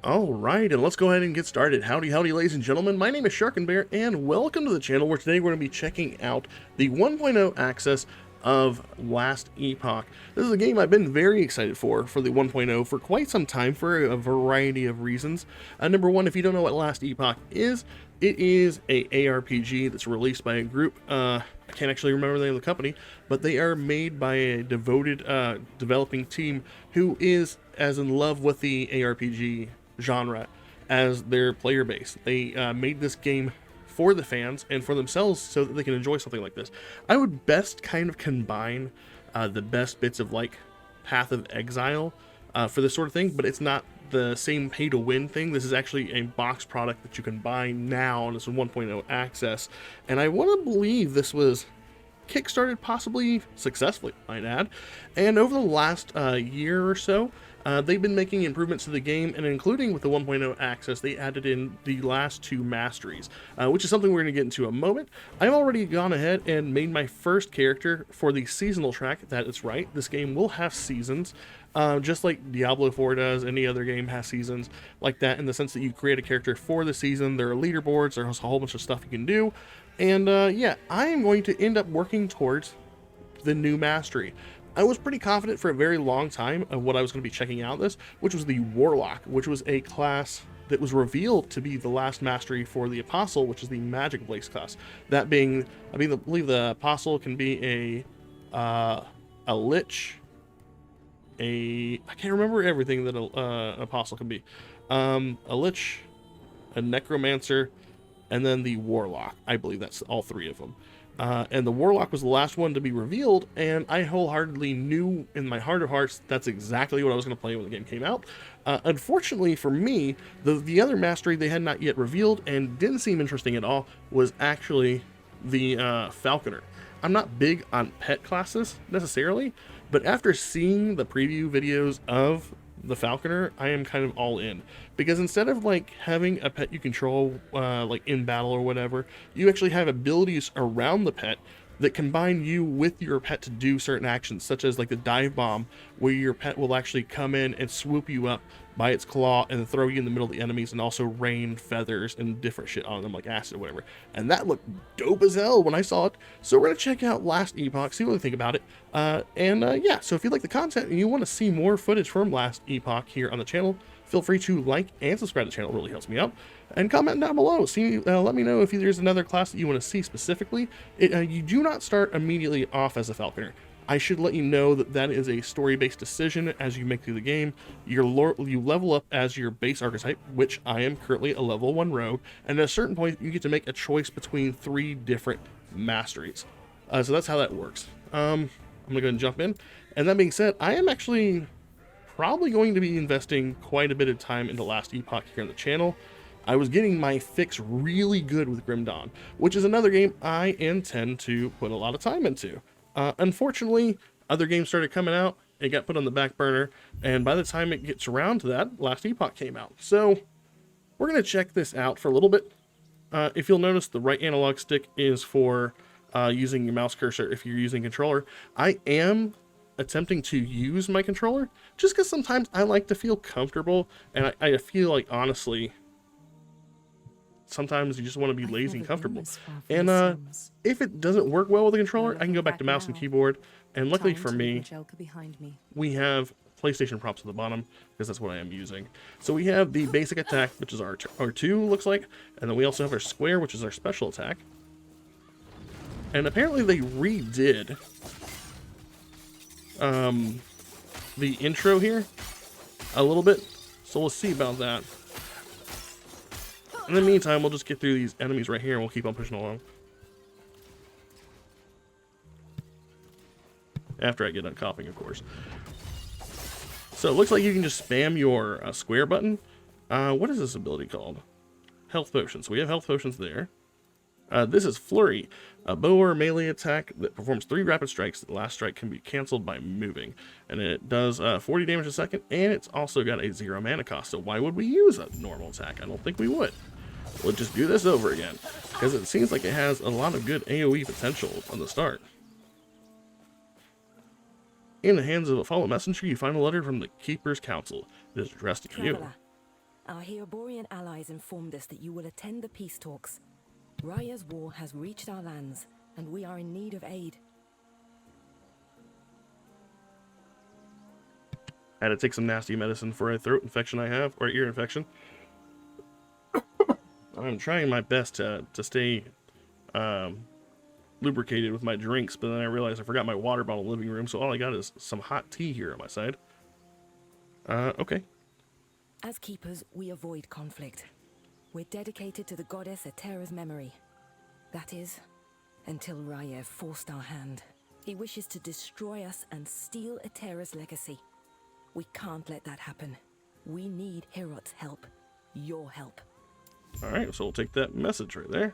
Alright, and let's go ahead and get started. Howdy, howdy, ladies and gentlemen. My name is Sharkinbear, and welcome to the channel where today we're going to be checking out the 1.0 access of Last Epoch. This is a game I've been very excited for the 1.0 for quite some time for a variety of reasons. Number one, if you don't know what Last Epoch is, it is a ARPG that's released by a group, I can't actually remember the name of the company, but they are made by a devoted developing team who is as in love with the ARPG genre as their player base. They made this game for the fans and for themselves so that they can enjoy something like this. I would best kind of combine the best bits of like Path of Exile for this sort of thing, but it's not the same pay to win thing. This is actually a box product that you can buy now, and it's a 1.0 access. And I want to believe this was kickstarted possibly successfully, might add. And over the last year or so, they've been making improvements to the game, and including with the 1.0 access, they added in the last two masteries, which is something we're going to get into a moment. I've already gone ahead and made my first character for the seasonal track. That is right, this game will have seasons, just like Diablo 4 does. Any other game has seasons like that, in the sense that you create a character for the season. There are leaderboards, there's a whole bunch of stuff you can do, and yeah, I am going to end up working towards the new mastery. I was pretty confident for a very long time of what I was going to be checking out this, which was the Warlock, which was a class that was revealed to be the last mastery for the Apostle, which is the Magic Blaze class. That being, I believe the Apostle can be a Lich, I can't remember everything that an Apostle can be. A Lich, a Necromancer, and then the Warlock. I believe that's all three of them. And the Warlock was the last one to be revealed, and I wholeheartedly knew in my heart of hearts that's exactly what I was going to play when the game came out. Unfortunately for me, the other mastery they had not yet revealed and didn't seem interesting at all was actually the Falconer. I'm not big on pet classes necessarily, but after seeing the preview videos of the Falconer, I am kind of all in, because instead of like having a pet you control like in battle or whatever, you actually have abilities around the pet that combine you with your pet to do certain actions, such as like the dive bomb, where your pet will actually come in and swoop you up by its claw and throw you in the middle of the enemies, and also rain feathers and different shit on them like acid or whatever. And that looked dope as hell when I saw it. So we're gonna check out Last Epoch, see what we think about it. Yeah, so if you like the content and you want to see more footage from Last Epoch here on the channel, feel free to like and subscribe to the channel. It really helps me out. And comment down below. Let me know if there's another class that you want to see specifically. You do not start immediately off as a Falconer. I should let you know that that is a story-based decision as you make through the game. You level up as your base archetype, which I am currently a level 1 rogue, and at a certain point you get to make a choice between 3 different masteries. So that's how that works. I'm gonna go ahead and jump in. And that being said, I am actually probably going to be investing quite a bit of time into Last Epoch here on the channel. I was getting my fix really good with Grim Dawn, which is another game I intend to put a lot of time into. Unfortunately, other games started coming out, it got put on the back burner, and by the time it gets around to that, Last Epoch came out. So we're going to check this out for a little bit. If you'll notice, the right analog stick is for using your mouse cursor if you're using controller. I am attempting to use my controller just because sometimes I like to feel comfortable, and I feel like, honestly, sometimes you just want to be lazy and comfortable. And if it doesn't work well with the controller, I can go back to mouse and keyboard. And luckily for me, we have PlayStation props at the bottom, because that's what I am using. So we have the basic attack, which is our R2 looks like, and then we also have our square, which is our special attack. And apparently they redid the intro here a little bit, so we'll see about that. In the meantime, we'll just get through these enemies right here and we'll keep on pushing along. After I get done coughing, of course. So it looks like you can just spam your square button. What is this ability called? Health potions. So we have health potions there. This is Flurry, a bow or melee attack that performs 3 rapid strikes. The last strike can be cancelled by moving, and it does 40 damage a second, and it's also got a 0 mana cost. So why would we use a normal attack? I don't think we would. We'll just do this over again, because it seems like it has a lot of good AoE potential on the start. In the hands of a fallen messenger, you find a letter from the Keeper's Council. It is addressed to you. Our Heoborian allies informed us that you will attend the peace talks. Raya's war has reached our lands, and we are in need of aid. I had to take some nasty medicine for a throat infection I have, or ear infection. I'm trying my best to stay lubricated with my drinks, but then I realized I forgot my water bottle in the living room, so all I got is some hot tea here on my side. Okay. As keepers, we avoid conflict. We're dedicated to the goddess Atera's memory. That is, until Raya forced our hand. He wishes to destroy us and steal Atera's legacy. We can't let that happen. We need Herot's help. Your help. Alright, so we'll take that message right there.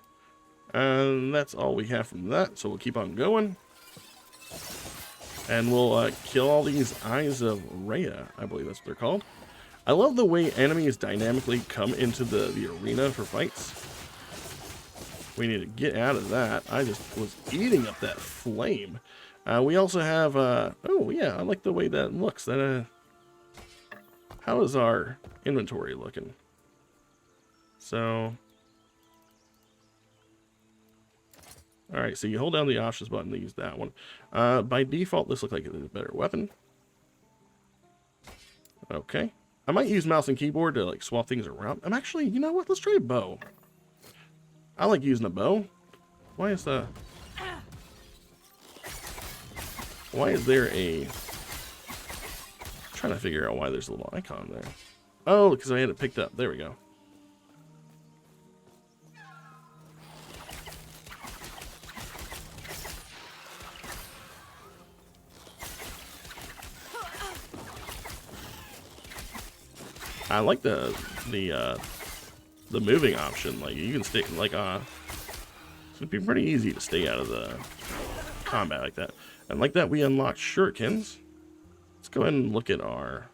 And that's all we have from that, so we'll keep on going. And we'll kill all these Eyes of Rhea, I believe that's what they're called. I love the way enemies dynamically come into the arena for fights. We need to get out of that. I just was eating up that flame. We also have, oh yeah, I like the way that looks. How is our inventory looking? So, alright, so you hold down the options button to use that one. By default, this looks like it's a better weapon. Okay. I might use mouse and keyboard to like swap things around. I'm actually, you know what? Let's try a bow. I like using a bow. Why is there a... I'm trying to figure out why there's a little icon there. Oh, because I had it picked up. There we go. I like the moving option. Like you can stay like it'd be pretty easy to stay out of the combat like that. And like that, we unlocked shurikens. Let's go ahead and look at our.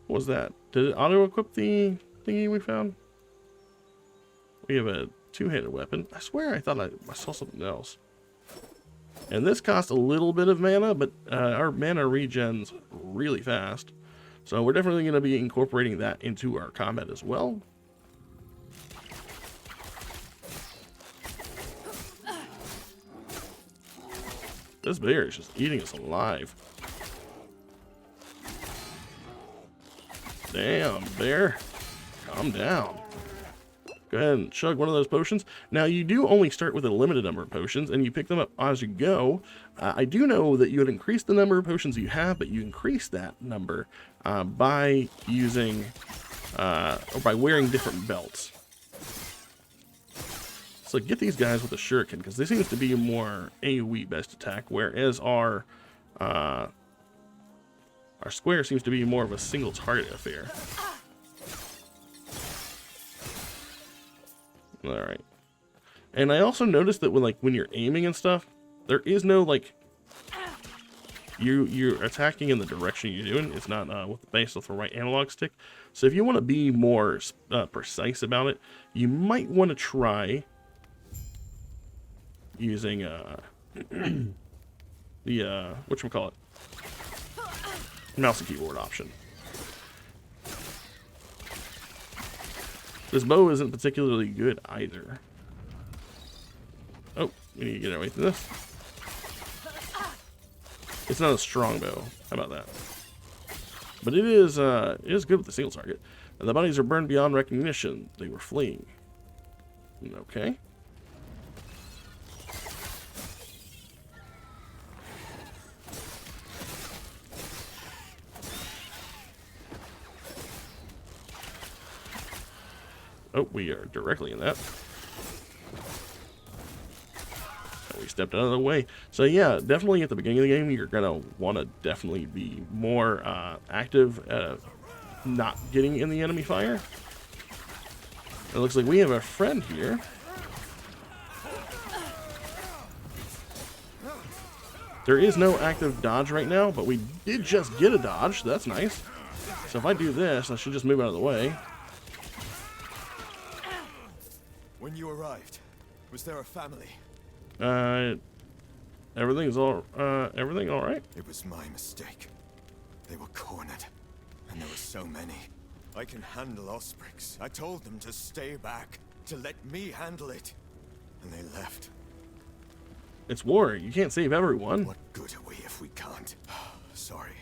What was that? Did it auto equip the thingy we found? We have a two-handed weapon. I swear I thought I saw something else. And this costs a little bit of mana, but our mana regens really fast. So we're definitely going to be incorporating that into our combat as well. This bear is just eating us alive. Damn, bear. Calm down. Go ahead and chug one of those potions. Now, you do only start with a limited number of potions, and you pick them up as you go. I do know that you would increase the number of potions you have, but you increase that number by using, or by wearing different belts. So get these guys with a shuriken, because this seems to be a more AoE based attack, whereas our square seems to be more of a single target affair. All right. And I also noticed that when you're aiming and stuff, there is no like you're attacking in the direction you're doing. It's not with the base with the right analog stick. So if you want to be more precise about it, you might want to try using the whatchamacallit, mouse and keyboard option. This bow isn't particularly good either. Oh, we need to get away from this. It's not a strong bow. How about that? But it is good with the single target. And the bodies are burned beyond recognition. They were fleeing. Okay. Oh, we are directly in that. And we stepped out of the way. So yeah, definitely at the beginning of the game, you're going to want to definitely be more active at not getting in the enemy fire. It looks like we have a friend here. There is no active dodge right now, but we did just get a dodge. So that's nice. So if I do this, I should just move out of the way. When you arrived, was there a family? Everything all right? It was my mistake. They were cornered, and there were so many. I can handle Osprix. I told them to stay back, to let me handle it. And they left. It's war. You can't save everyone. What good are we if we can't? Sorry.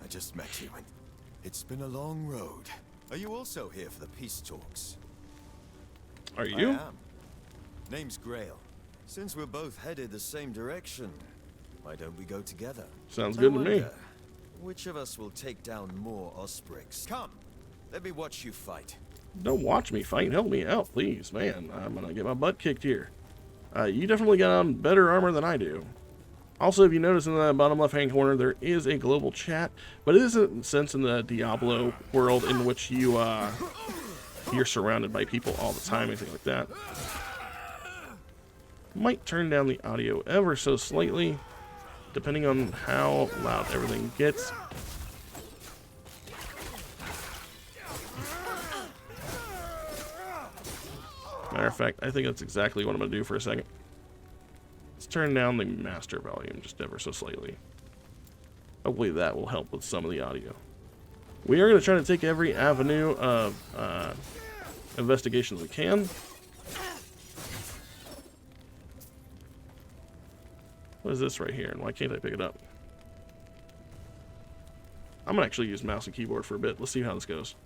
I just met you and it's been a long road. Are you also here for the peace talks? Are you? I am. Name's Grail. Since we're both headed the same direction, why don't we go together? Sounds good to me. wonder, which of us will take down more Osprix? Come, let me watch you fight. Don't watch me fight. Help me out, please. Man, I'm going to get my butt kicked here. You definitely got on better armor than I do. Also, if you notice in the bottom left-hand corner, there is a global chat, but it isn't in the sense in the Diablo world in which you're surrounded by people all the time, anything like that. Might turn down the audio ever so slightly, depending on how loud everything gets. Matter of fact, I think that's exactly what I'm going to do for a second. Let's turn down the master volume just ever so slightly. Hopefully that will help with some of the audio. We are going to try to take every avenue of investigations we can. What is this right here, and why can't I pick it up? I'm going to actually use mouse and keyboard for a bit. Let's see how this goes.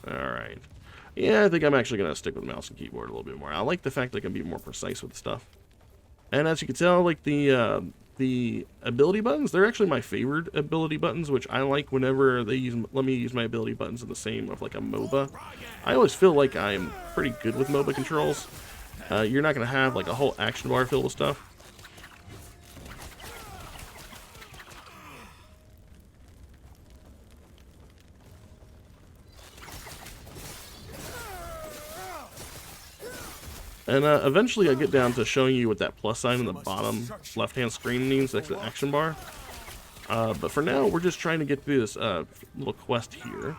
Alright. Yeah, I think I'm actually going to stick with mouse and keyboard a little bit more. I like the fact I can be more precise with stuff. And as you can tell, like the ability buttons, they're actually my favorite ability buttons, which I like whenever they let me use my ability buttons in the same of like a MOBA. I always feel like I'm pretty good with MOBA controls. You're not going to have like a whole action bar filled with stuff. And eventually I get down to showing you what that plus sign in the bottom left-hand screen means next to the action bar. But for now, we're just trying to get through this little quest here.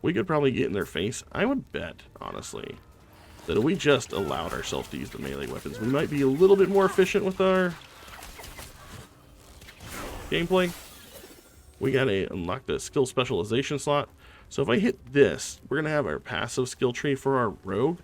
We could probably get in their face. I would bet, honestly, that if we just allowed ourselves to use the melee weapons, we might be a little bit more efficient with our gameplay. We got to unlock the skill specialization slot. So if I hit this, we're going to have our passive skill tree for our rogue.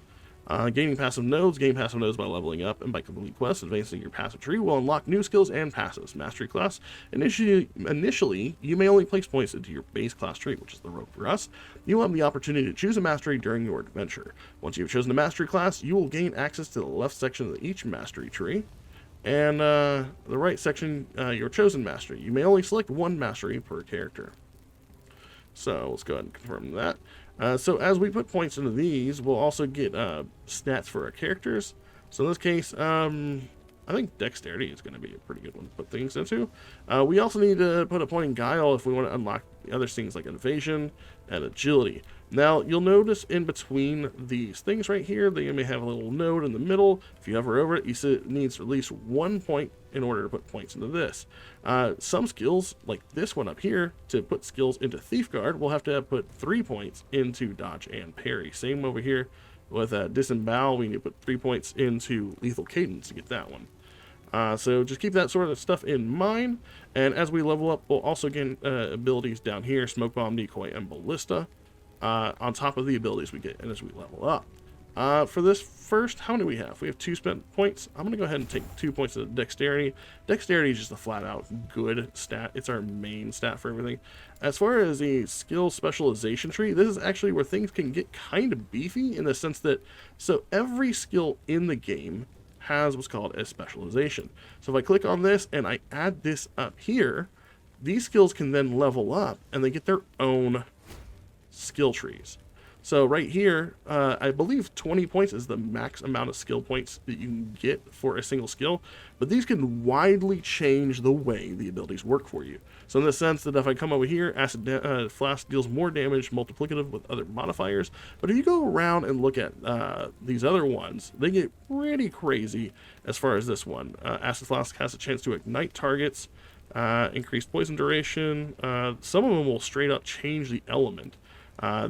Gaining passive nodes. Gain passive nodes by leveling up and by completing quests. Advancing your passive tree will unlock new skills and passives. Mastery class. Initially, you may only place points into your base class tree, which is the rogue for us. You will have the opportunity to choose a mastery during your adventure. Once you've chosen a mastery class, you will gain access to the left section of each mastery tree. And the right section, your chosen mastery. You may only select one mastery per character. So let's go ahead and confirm that. So as we put points into these, we'll also get stats for our characters. So in this case, I think dexterity is going to be a pretty good one to put things into. We also need to put a point in guile if we want to unlock the other things like evasion and agility. Now, you'll notice in between these things right here, they may have a little node in the middle. If you hover over it, you see it needs at least 1 point in order to put points into this. Some skills, like this one up here, to put skills into Thief Guard, we'll have to put 3 points into dodge and parry. Same over here with disembowel, we need to put 3 points into lethal cadence to get that one. So just keep that sort of stuff in mind. And as we level up, we'll also gain abilities down here, Smoke Bomb, Decoy, and Ballista, on top of the abilities we get and as we level up. For this first, how many do we have? We have 2 spent points. I'm going to go ahead and take 2 points of dexterity. Dexterity is just a flat-out good stat. It's our main stat for everything. As far as the skill specialization tree, this is actually where things can get kind of beefy in the sense that, so every skill in the game has what's called a specialization. So if I click on this and I add this up here, these skills can then level up and they get their own skill trees. So right here, I believe 20 points is the max amount of skill points that you can get for a single skill, but these can widely change the way the abilities work for you. So in the sense that if I come over here, Acid Flask deals more damage multiplicative with other modifiers, but if you go around and look at these other ones, they get pretty crazy as far as this one. Acid Flask has a chance to ignite targets, increased poison duration. Some of them will straight up change the element.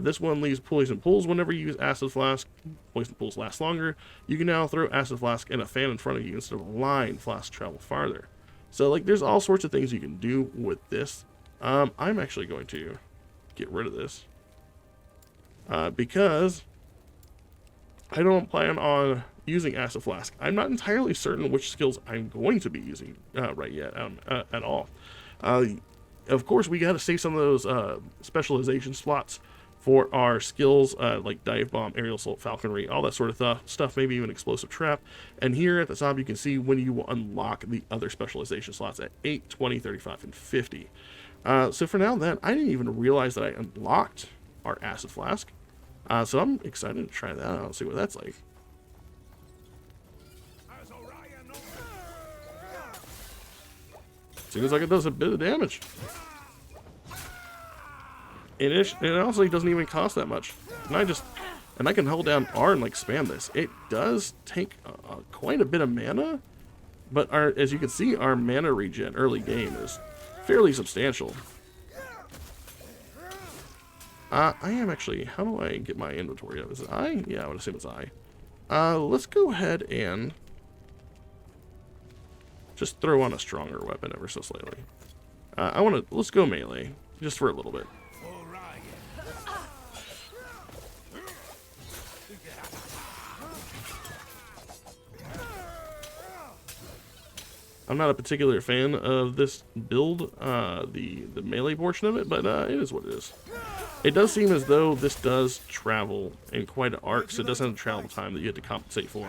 This one leaves poison pools whenever you use Acid Flask. Poison pools last longer. You can now throw Acid Flask and a fan in front of you instead of a line. Flask travel farther. So like there's all sorts of things you can do with this. I'm actually going to get rid of this. Because I don't plan on using Acid Flask. I'm not entirely certain which skills I'm going to be using right yet at all. Of course, we got to save some of those specialization slots for our skills like Dive Bomb, Aerial Assault, Falconry, all that sort of stuff, maybe even Explosive Trap. And here at the top, you can see when you will unlock the other specialization slots at 8, 20, 35, and 50. So for now, then, I didn't even realize that I unlocked our Acid Flask. So I'm excited to try that out and see what that's like. Seems like it does a bit of damage. It honestly doesn't even cost that much. And I can hold down R and like spam this. It does take quite a bit of mana, but as you can see, our mana regen early game is fairly substantial. I am actually, how do I get my inventory up? Is it I? Yeah, I would assume it's I. Let's go ahead and just throw on a stronger weapon ever so slightly. Let's go melee, just for a little bit. I'm not a particular fan of this build, the melee portion of it, but it is what it is. It does seem as though this does travel in quite an arc, so it does have the travel time that you have to compensate for.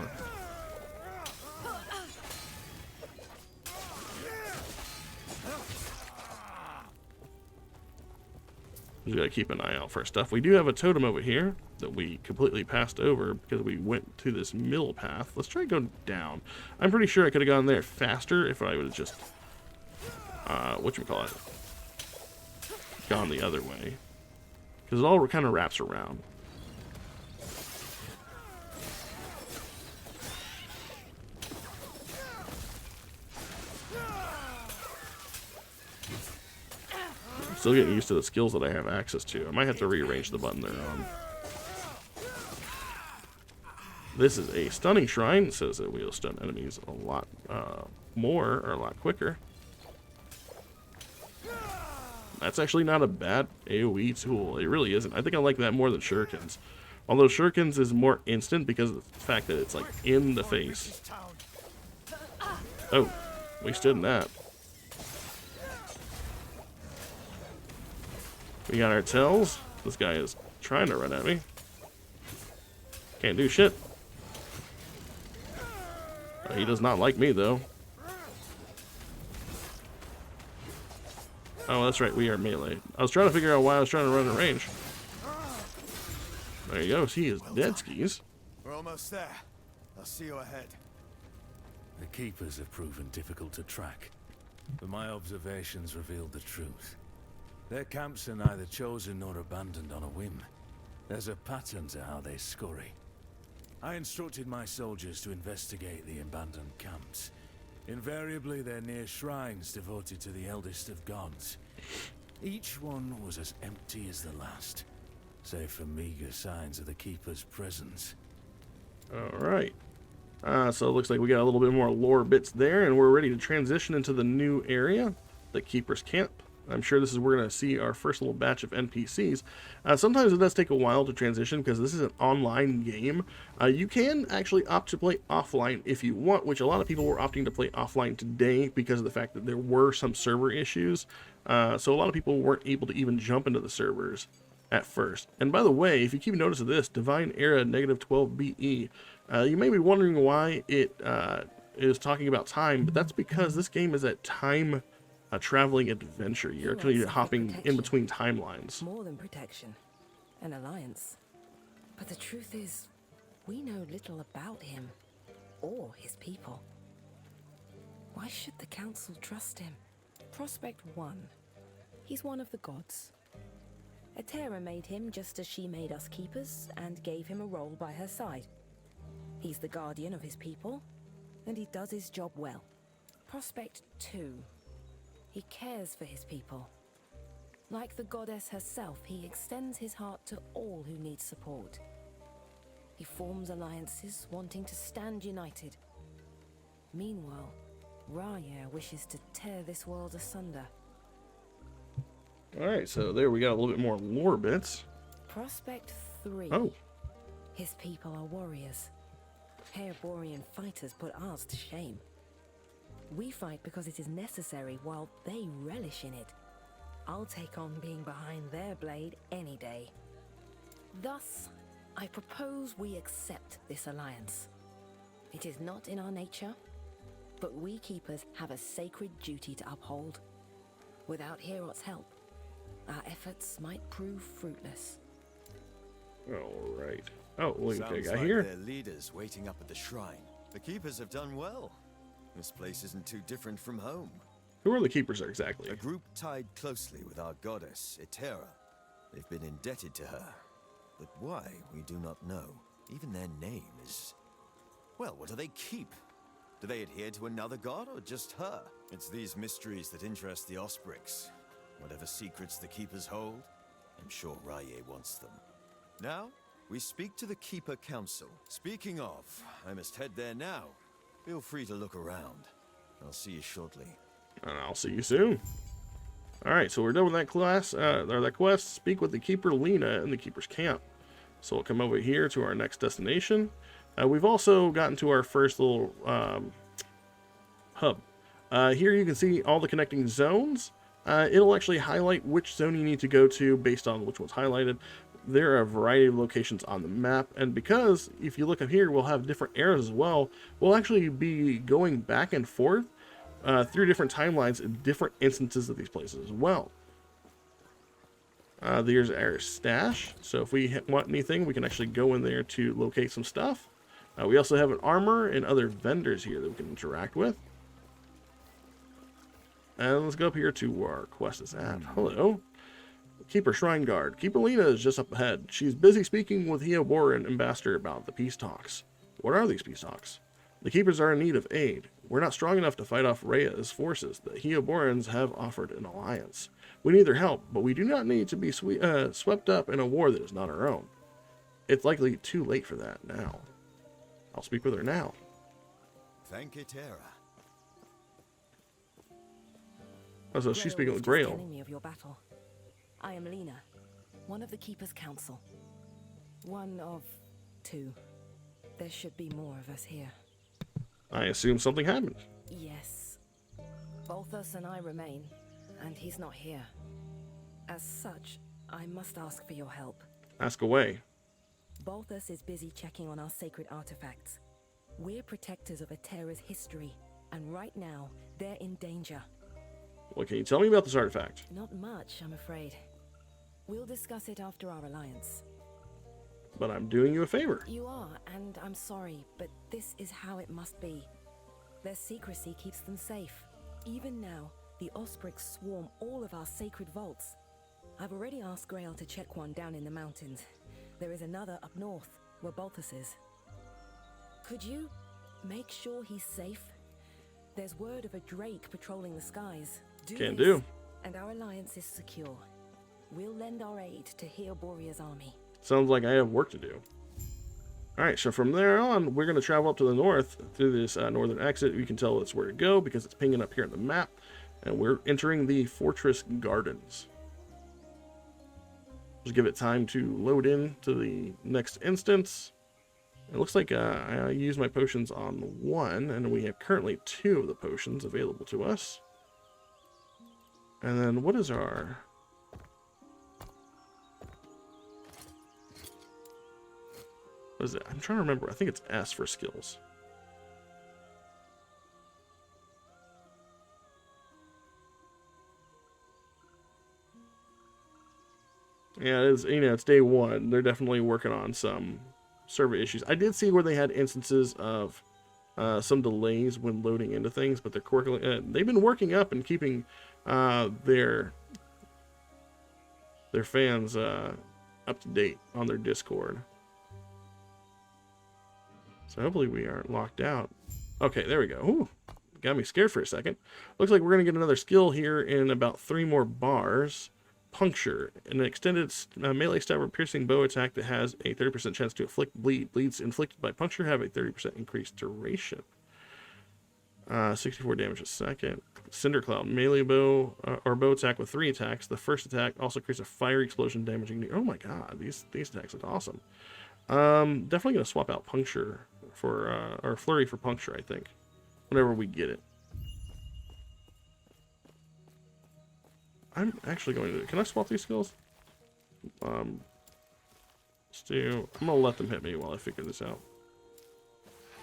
We gotta keep an eye out for stuff. We do have a totem over here that we completely passed over because we went to this middle path. Let's try to go down. I'm pretty sure I could have gone there faster if I would have just whatchamacallit, gone the other way. Because it all kind of wraps around. Still getting used to the skills that I have access to. I might have to rearrange the button they're on. This is a stunning shrine. It says that we'll stun enemies a lot more or a lot quicker. That's actually not a bad AoE tool. It really isn't. I think I like that more than Shurikens. Although Shurikens is more instant because of the fact that it's like in the face. Oh, we stood in that. We got our tails. This guy is trying to run at me. Can't do shit. He does not like me, though. Oh, that's right. We are melee. I was trying to figure out why I was trying to run in range. There you go. He is dead skis. We're almost there. I'll see you ahead. The keepers have proven difficult to track, but my observations revealed the truth. Their camps are neither chosen nor abandoned on a whim. There's a pattern to how they scurry. I instructed my soldiers to investigate the abandoned camps. Invariably, they're near shrines devoted to the eldest of gods. Each one was as empty as the last, save for meager signs of the keeper's presence. Alright. So it looks like we got a little bit more lore bits there, and we're ready to transition into the new area, the Keeper's Camp. I'm sure this is where we're going to see our first little batch of NPCs. Sometimes it does take a while to transition because this is an online game. You can actually opt to play offline if you want, which a lot of people were opting to play offline today because of the fact that there were some server issues. So a lot of people weren't able to even jump into the servers at first. And by the way, if you keep notice of this, Divine Era -12 BE, you may be wondering why it is talking about time, but that's because this game is at time a traveling adventure. You're actually hopping in between timelines. More than protection, an alliance. But the truth is, we know little about him or his people. Why should the council trust him? Prospect 1. He's one of the gods. Etera made him just as she made us keepers and gave him a role by her side. He's the guardian of his people, and he does his job well. Prospect 2. He cares for his people. Like the goddess herself, he extends his heart to all who need support. He forms alliances, wanting to stand united. Meanwhile, Raya wishes to tear this world asunder. Alright, so there we got a little bit more lore bits. Prospect 3. Oh. His people are warriors. Hairborean fighters put ours to shame. We fight because it is necessary, while they relish in it. I'll take on being behind their blade any day. Thus, I propose we accept this alliance. It is not in our nature, but we keepers have a sacred duty to uphold. Without Herot's help, our efforts might prove fruitless. Alright. Oh, look at Sounds guy like here. their leaders waiting up at the shrine. The keepers have done well. This place isn't too different from home. Who are the keepers exactly? A group tied closely with our goddess, Etera. They've been indebted to her. But why, we do not know. Even their name is... Well, what do they keep? Do they adhere to another god, or just her? It's these mysteries that interest the Osprix. Whatever secrets the keepers hold, I'm sure Raye wants them. Now, we speak to the Keeper Council. Speaking of, I must head there now. Feel free to look around. I'll see you shortly. And I'll see you soon. Alright, so we're done with that class, or that quest. Speak with the Keeper Lena in the Keeper's camp. So we'll come over here to our next destination. We've also gotten to our first little hub. Here you can see all the connecting zones. It'll actually highlight which zone you need to go to based on which one's highlighted. There are a variety of locations on the map, and because if you look up here, we'll have different arrows as well. We'll actually be going back and forth through different timelines in different instances of these places as well. There's our stash, so if we want anything, we can actually go in there to locate some stuff. We also have an armor and other vendors here that we can interact with. And let's go up here to where our quest is at. Hello. Keeper Shrine Guard. Keeper Lena is just up ahead. She's busy speaking with Heoboran Ambassador about the peace talks. What are these peace talks? The Keepers are in need of aid. We're not strong enough to fight off Rhea's forces. The Heoborans have offered an alliance. We need their help, but we do not need to be swept up in a war that is not our own. It's likely too late for that now. I'll speak with her now. Thank Etera. Oh, so she's speaking was with just Grail. telling me of your battle. I am Lena, one of the Keeper's Council. One of 2. There should be more of us here. I assume something happened. Yes. Balthus and I remain, and he's not here. As such, I must ask for your help. Ask away. Balthus is busy checking on our sacred artifacts. We're protectors of Etera's history, and right now, they're in danger. What can you tell me about this artifact? Not much, I'm afraid. We'll discuss it after our alliance. But I'm doing you a favor. You are, and I'm sorry, but this is how it must be. Their secrecy keeps them safe. Even now, the Osprix swarm all of our sacred vaults. I've already asked Grail to check one down in the mountains. There is another up north, where Balthus is. Could you make sure he's safe? There's word of a drake patrolling the skies. Can this, do. And our alliance is secure. We'll lend our aid to Heoboria's army. Sounds like I have work to do. Alright, so from there on, we're going to travel up to the north through this northern exit. You can tell it's where to go because it's pinging up here on the map. And we're entering the Fortress Gardens. Just give it time to load in to the next instance. It looks like I used my potions on 1, and we have currently 2 of the potions available to us. And then what is our... What is it? I'm trying to remember. I think it's S for skills. Yeah, it's, you know, it's day one. They're definitely working on some server issues. I did see where they had instances of some delays when loading into things, but they've been working up and keeping their fans up to date on their Discord. So hopefully we aren't locked out. Okay, there we go. Ooh, got me scared for a second. Looks like we're going to get another skill here in about 3 more bars. Puncture, an extended melee stab or piercing bow attack that has a 30% chance to inflict bleed. Bleeds inflicted by puncture have a 30% increased duration. 64 damage a second. Cinder Cloud, melee bow or bow attack with 3 attacks. The first attack also creates a fire explosion damaging. Oh my god, these attacks look awesome. Definitely gonna swap out puncture for or flurry for puncture. I think whenever we get it. I'm actually going to. Can I swap these skills? Let's do. I'm gonna let them hit me while I figure this out.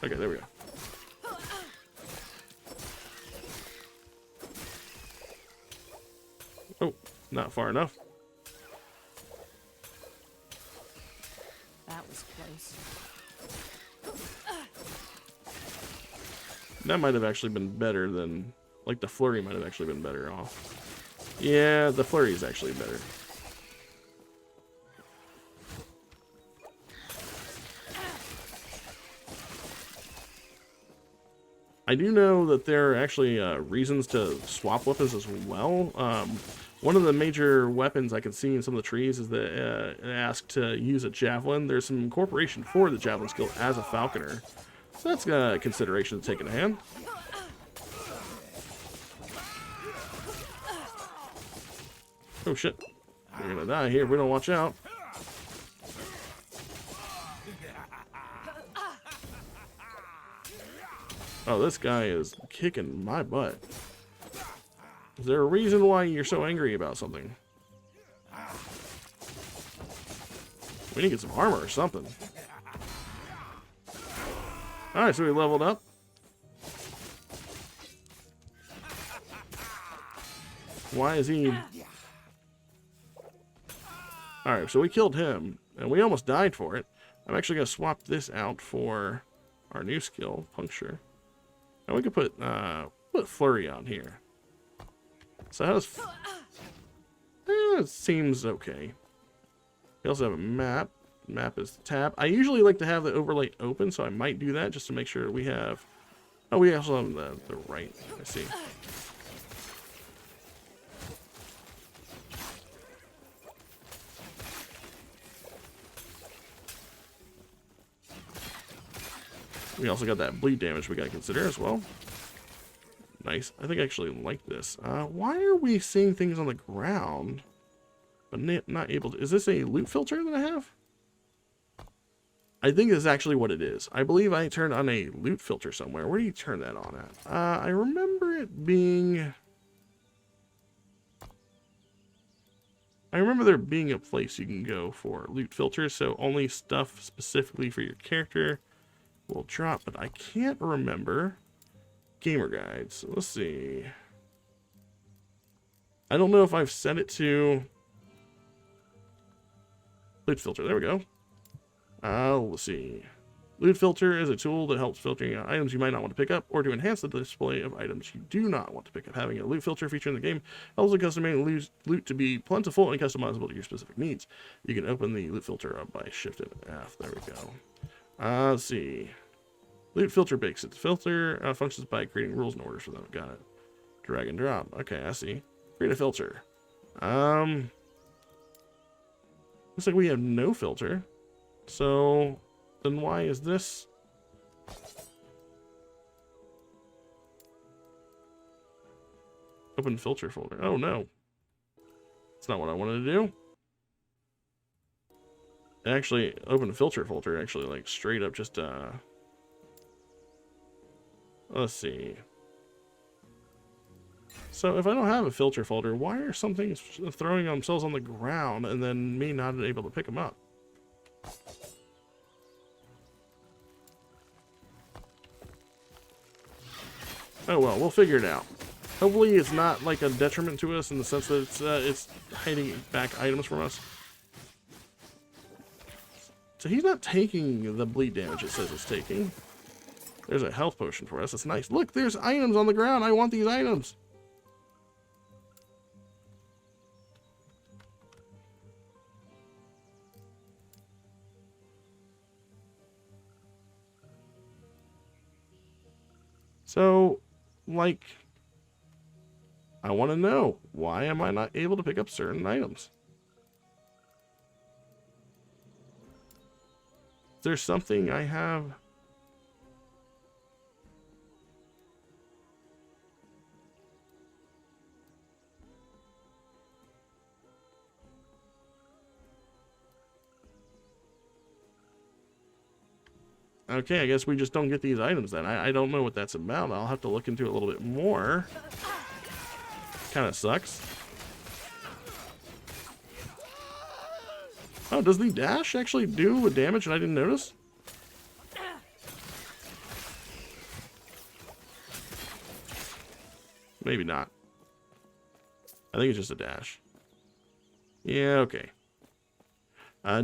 Okay, there we go. Oh, not far enough. That was close. That might have actually been better than, like, the flurry might have actually been better off. Yeah, the flurry is actually better. I do know that there are actually reasons to swap weapons as well. One of the major weapons I can see in some of the trees is that it asks to use a javelin. There's some incorporation for the javelin skill as a falconer. So that's a consideration to take in hand. Oh shit. We're gonna die here if we don't watch out. Oh, this guy is kicking my butt. Is there a reason why you're so angry about something? We need to get some armor or something. Alright, so we leveled up. Why is he... Alright, so we killed him, and we almost died for it. I'm actually going to swap this out for our new skill, Puncture. And we could put Flurry on here. So how does... it seems okay. We also have a map. Map is the tab. I usually like to have the overlay open, so I might do that just to make sure we have... Oh, we also have the right. I see. We also got that bleed damage we got to consider as well. Nice. I think I actually like this. Why are we seeing things on the ground, but not able to... Is this a loot filter that I have? I think this is actually what it is. I believe I turned on a loot filter somewhere. Where do you turn that on at? I remember it being... I remember there being a place you can go for loot filters, so only stuff specifically for your character will drop, but I can't remember. Gamer guides. Let's see. I don't know if I've set it to loot filter. There we go. Let's see. Loot filter is a tool that helps filtering out items you might not want to pick up or to enhance the display of items you do not want to pick up. Having a loot filter feature in the game helps the custom-made loot to be plentiful and customizable to your specific needs. You can open the loot filter up by Shift and F. There we go. Let's see. Loot filter bakes. Its filter functions by creating rules and orders for them. Got it. Drag and drop. Okay, I see. Create a filter. Looks like we have no filter. So then why is this? Open filter folder. Oh no. That's not what I wanted to do. Actually, open filter folder actually like straight up just let's see. So if I don't have a filter folder, why are some things throwing themselves on the ground and then me not able to pick them up? Oh well, we'll figure it out. Hopefully it's not like a detriment to us in the sense that it's hiding back items from us. So he's not taking the bleed damage it says it's taking. There's a health potion for us. That's nice. Look, there's items on the ground. I want these items. So, like, I want to know, why am I not able to pick up certain items? Is there something I have? Okay, I guess we just don't get these items then. I don't know what that's about. I'll have to look into it a little bit more. Kind of sucks. Oh, does the dash actually do a damage and I didn't notice? Maybe not. I think it's just a dash. Yeah, okay.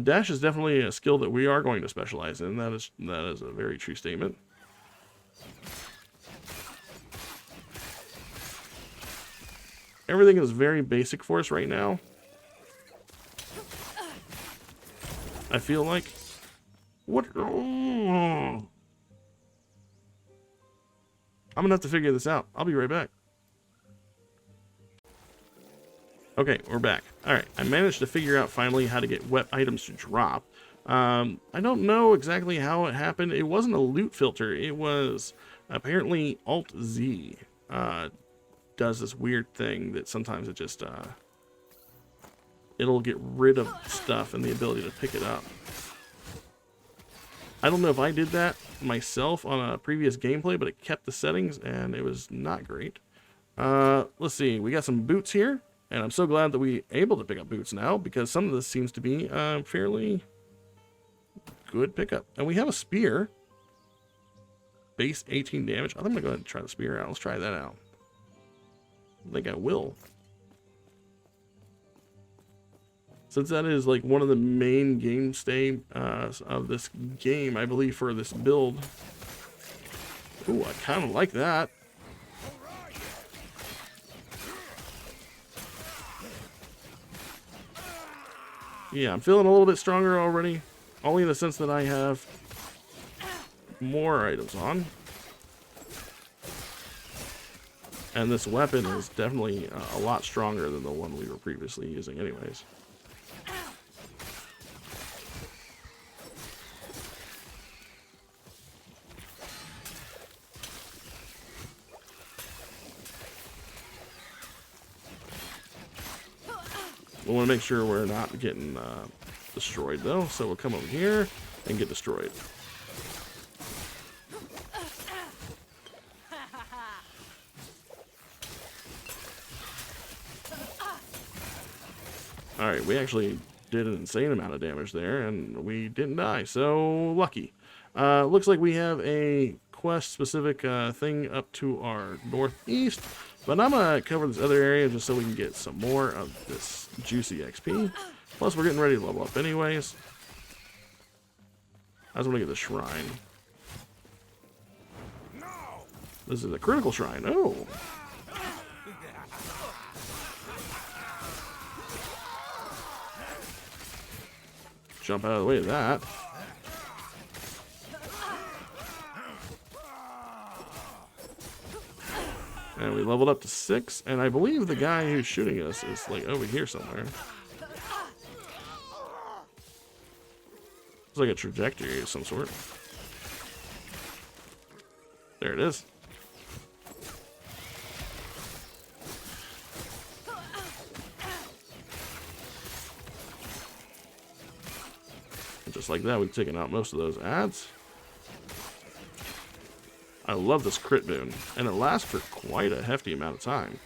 Dash is definitely a skill that we are going to specialize in. That is a very true statement. Everything is very basic for us right now. I feel like... What? Oh. I'm gonna have to figure this out. I'll be right back. Okay, we're back. Alright, I managed to figure out finally how to get wet items to drop. I don't know exactly how it happened. It wasn't a loot filter. It was apparently Alt-Z. Does this weird thing that sometimes it just, it'll get rid of stuff and the ability to pick it up. I don't know if I did that myself on a previous gameplay, but it kept the settings and it was not great. Let's see, we got some boots here. And I'm so glad that we're able to pick up boots now, because some of this seems to be fairly good pickup. And we have a spear. Base 18 damage. I think I'm going to go ahead and try the spear out. Let's try that out. I think I will. Since that is like one of the main mainstay of this game, I believe, for this build. Ooh, I kind of like that. Yeah, I'm feeling a little bit stronger already. Only in the sense that I have more items on. And this weapon is definitely a lot stronger than the one we were previously using anyways. We want to make sure we're not getting destroyed though, so we'll come over here and get destroyed. Alright, we actually did an insane amount of damage there and we didn't die, so lucky. Looks like we have a quest specific thing up to our northeast. But I'm going to cover this other area just so we can get some more of this juicy XP. Plus, we're getting ready to level up anyways. I just want to get the shrine. This is a critical shrine. Oh! Jump out of the way of that. And we leveled up to 6, and I believe the guy who's shooting us is like over here somewhere. It's like a trajectory of some sort. There it is. And just like that, we've taken out most of those ads. I love this crit boon, and it lasts for quite a hefty amount of time.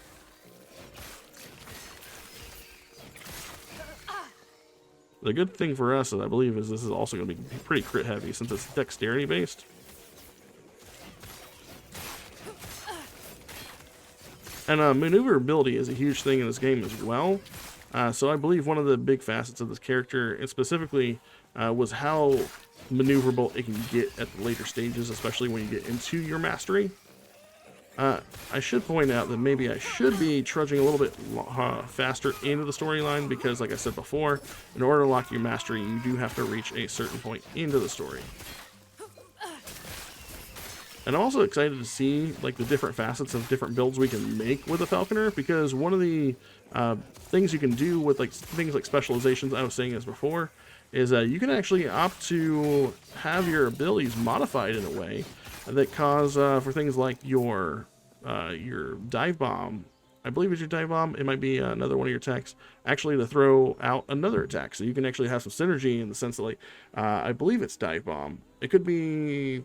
The good thing for us, I believe, is this is also going to be pretty crit heavy since it's dexterity based. And maneuverability is a huge thing in this game as well. So I believe one of the big facets of this character, and specifically, was how maneuverable it can get at the later stages, especially when you get into your mastery. I should point out that maybe I should be trudging a little bit faster into the storyline because, like I said before, in order to lock your mastery, you do have to reach a certain point into the story. And I'm also excited to see like the different facets of different builds we can make with a Falconer, because one of the things you can do with like things like specializations, I was saying this before, is you can actually opt to have your abilities modified in a way that cause for things like your dive bomb. I believe it's your dive bomb. It might be another one of your attacks, actually to throw out another attack. So you can actually have some synergy in the sense that, like, I believe it's dive bomb. It could be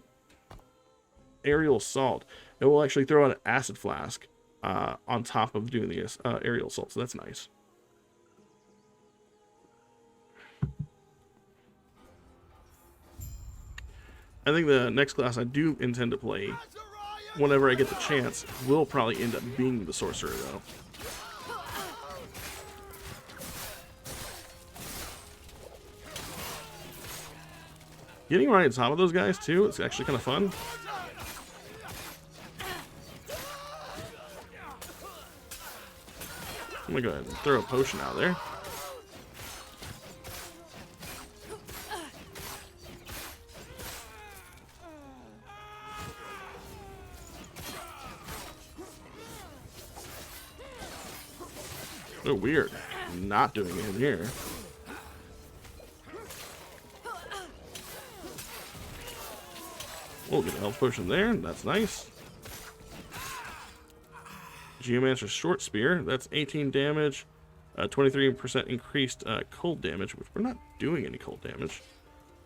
aerial assault. It will actually throw out an acid flask on top of doing the aerial assault. So that's nice. I think the next class I do intend to play, whenever I get the chance, will probably end up being the sorcerer, though. Getting right on top of those guys, too, it's actually kind of fun. I'm gonna go ahead and throw a potion out there. Oh, weird. Not doing it in here. We'll get a health potion there. That's nice. Geomancer's short spear. That's 18 damage. 23% increased cold damage, which we're not doing any cold damage.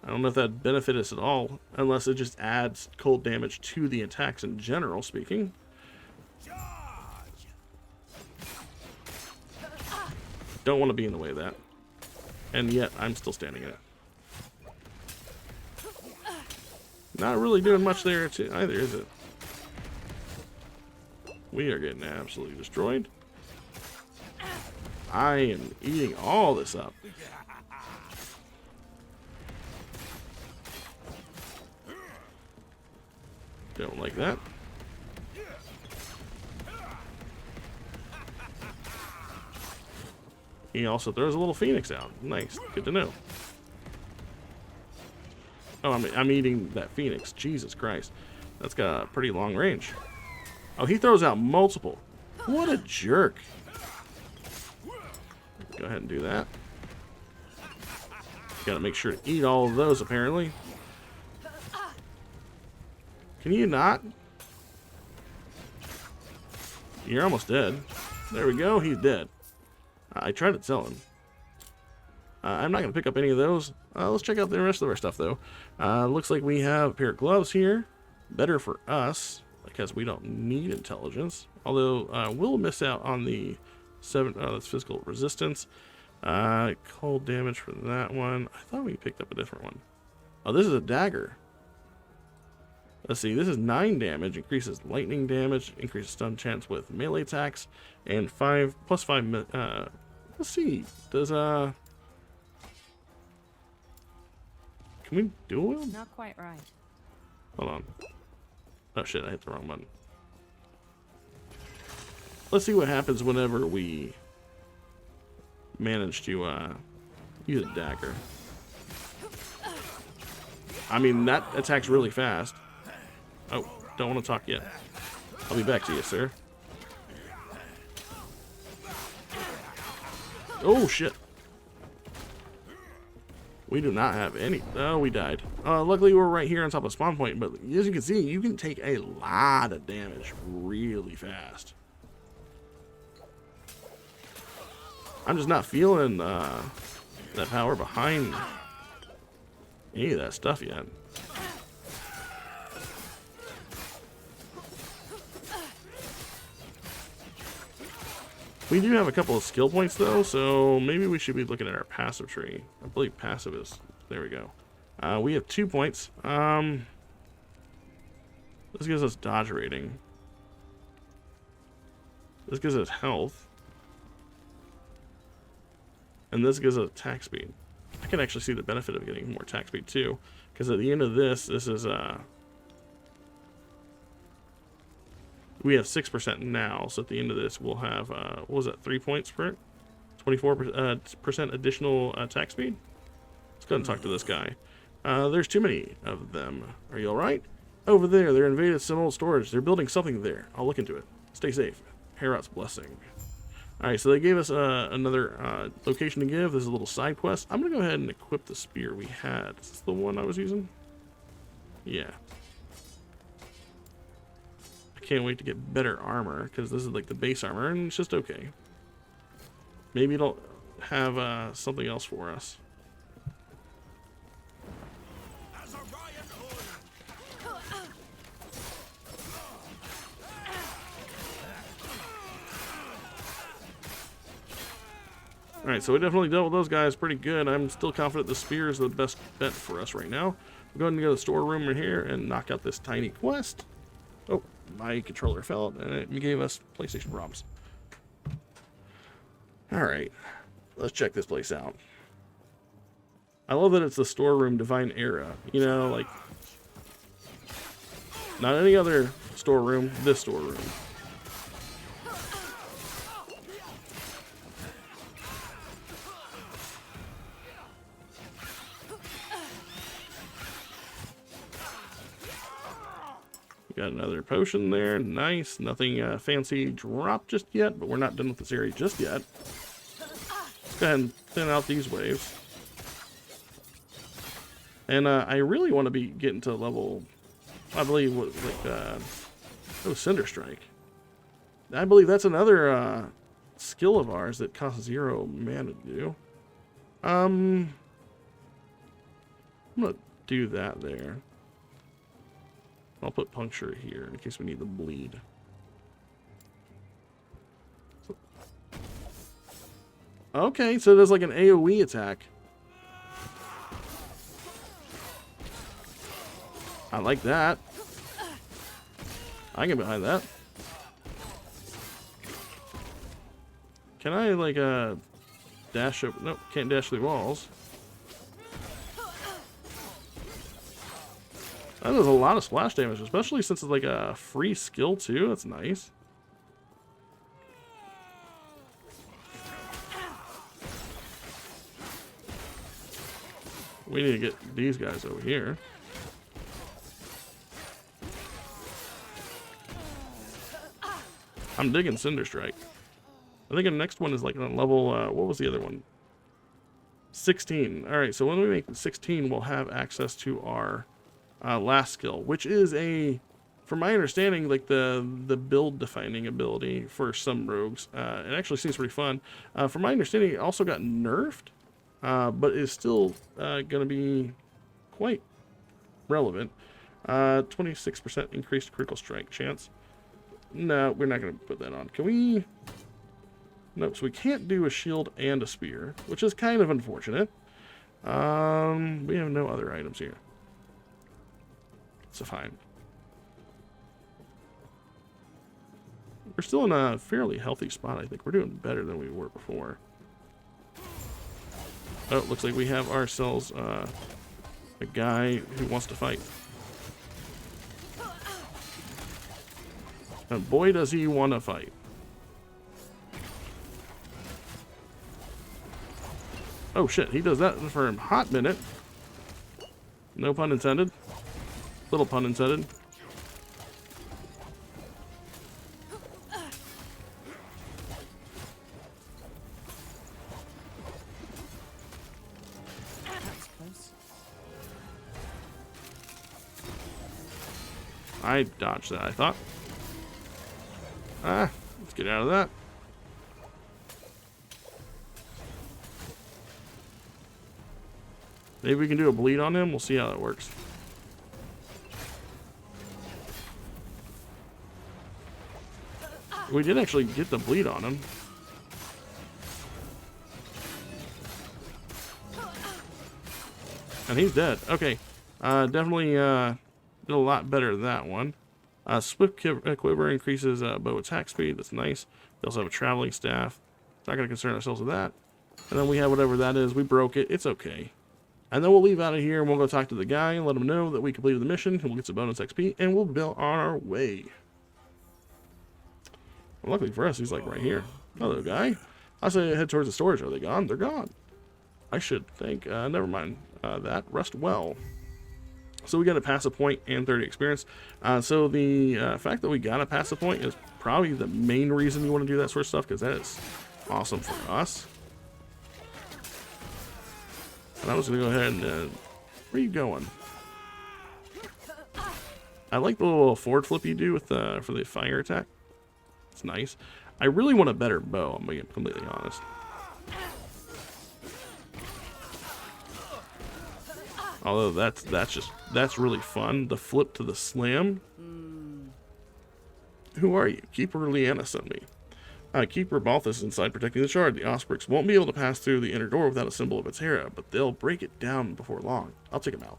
I don't know if that benefit us at all, unless it just adds cold damage to the attacks in general speaking. Don't want to be in the way of that. And yet, I'm still standing in it. Not really doing much there either, is it? We are getting absolutely destroyed. I am eating all this up. Don't like that. He also throws a little phoenix out. Nice. Good to know. Oh, I'm eating that phoenix. Jesus Christ. That's got a pretty long range. Oh, he throws out multiple. What a jerk. Go ahead and do that. Gotta make sure to eat all of those, apparently. Can you not? You're almost dead. There we go. He's dead. I tried to tell him. I'm not going to pick up any of those. Let's check out the rest of our stuff, though. Looks like we have a pair of gloves here. Better for us, because we don't need intelligence. Although, we'll miss out on the 7... that's physical resistance. Cold damage for that one. I thought we picked up a different one. Oh, this is a dagger. Let's see, this is 9 damage, increases lightning damage, increases stun chance with melee attacks, and 5 plus 5. Let's see, does can we dual wield? Not quite right. Hold on. Oh shit, I hit the wrong button. Let's see what happens whenever we manage to use a dagger. I mean, that attacks really fast. Oh, don't want to talk yet. I'll be back to you, sir. Oh, shit. We do not have any. Oh, we died. Luckily, we're right here on top of spawn point, but as you can see, you can take a lot of damage really fast. I'm just not feeling that power behind any of that stuff yet. We do have a couple of skill points, though, so maybe we should be looking at our passive tree. I believe passive is... There we go. We have 2 points. This gives us dodge rating. This gives us health. and this gives us attack speed. I can actually see the benefit of getting more attack speed too, because at the end of this is we have 6% now, so at the end of this we'll have what was that, 3 points per 24% additional attack speed. Let's go ahead and talk to this guy. There's too many of them. Are you all right? Over there, they're invaded some old storage. They're building something there. I'll look into it. Stay safe. Heorot's blessing. Alright, so they gave us another location to give. This is a little side quest. I'm going to go ahead and equip the spear we had. Is this the one I was using? Yeah. I can't wait to get better armor, because this is like the base armor, and it's just okay. Maybe it'll have something else for us. Alright, so we definitely dealt with those guys pretty good. I'm still confident the spear is the best bet for us right now. We'll go ahead and go to the storeroom right here and knock out this tiny quest. Oh, my controller fell out and it gave us PlayStation ROMs. Alright, let's check this place out. I love that it's the storeroom Divine Era. You know, like, not any other storeroom, this storeroom. Got another potion there. Nice. Nothing fancy dropped just yet, but we're not done with this area just yet. Let's go ahead and thin out these waves. And I really want to be getting to level, I believe, oh, Cinder Strike. I believe that's another skill of ours that costs 0 mana to do. I'm going to do that there. I'll put puncture here in case we need the bleed. Okay, so there's like an AoE attack. I like that. I can get behind that. Can I like dash up? Nope, can't dash through walls. That does a lot of splash damage, especially since it's like a free skill too. That's nice. We need to get these guys over here. I'm digging Cinder Strike. I think the next one is like on level, what was the other one? 16. Alright, so when we make 16, we'll have access to our last skill, which is from my understanding, like the build defining ability for some rogues. It actually seems pretty fun. From my understanding, it also got nerfed, but is still going to be quite relevant. 26% increased critical strike chance. No, we're not going to put that on. Can we? Nope, so we can't do a shield and a spear, which is kind of unfortunate. We have no other items here. So fine. We're still in a fairly healthy spot, I think. We're doing better than we were before. Oh, looks like we have ourselves a guy who wants to fight. And boy, does he want to fight. Oh shit, he does that for a hot minute. No pun intended. Little pun intended. I dodged that, I thought. Ah, let's get out of that. Maybe we can do a bleed on him. We'll see how that works. We did actually get the bleed on him. And he's dead. Okay. Definitely did a lot better than that one. Swift Quiver increases bow attack speed. That's nice. We also have a traveling staff. Not going to concern ourselves with that. And then we have whatever that is. We broke it. It's okay. And then we'll leave out of here and we'll go talk to the guy and let him know that we completed the mission. And we'll get some bonus XP and we'll be on our way. Well, luckily for us, he's like right here. Hello, guy. I say head towards the storage. Are they gone? They're gone. I should think. Never mind. That. Rest well. So we got to pass a point and 30 experience. So the fact that we got to pass a point is probably the main reason you want to do that sort of stuff, because that is awesome for us. And I'm just going to go ahead and... where are you going? I like the little forward flip you do with for the fire attack. It's nice. I really want a better bow, I'm being completely honest. Although that's really fun. The flip to the slam. Who are you? Keeper Leanna sent me. Keeper Balthus is inside protecting the shard. The Osprix won't be able to pass through the inner door without a symbol of its Hera, but they'll break it down before long. I'll take them out.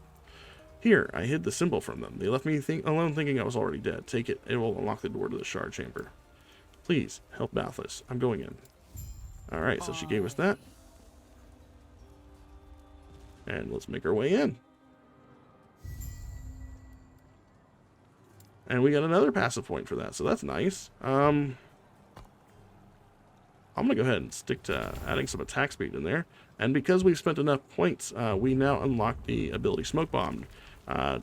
Here, I hid the symbol from them. They left me alone thinking I was already dead. Take it. It will unlock the door to the shard chamber. Please, help Balthus. I'm going in. Alright, so she gave us that. And let's make our way in. And we got another passive point for that, so that's nice. I'm going to go ahead and stick to adding some attack speed in there. And because we've spent enough points, we now unlock the ability Smoke Bomb.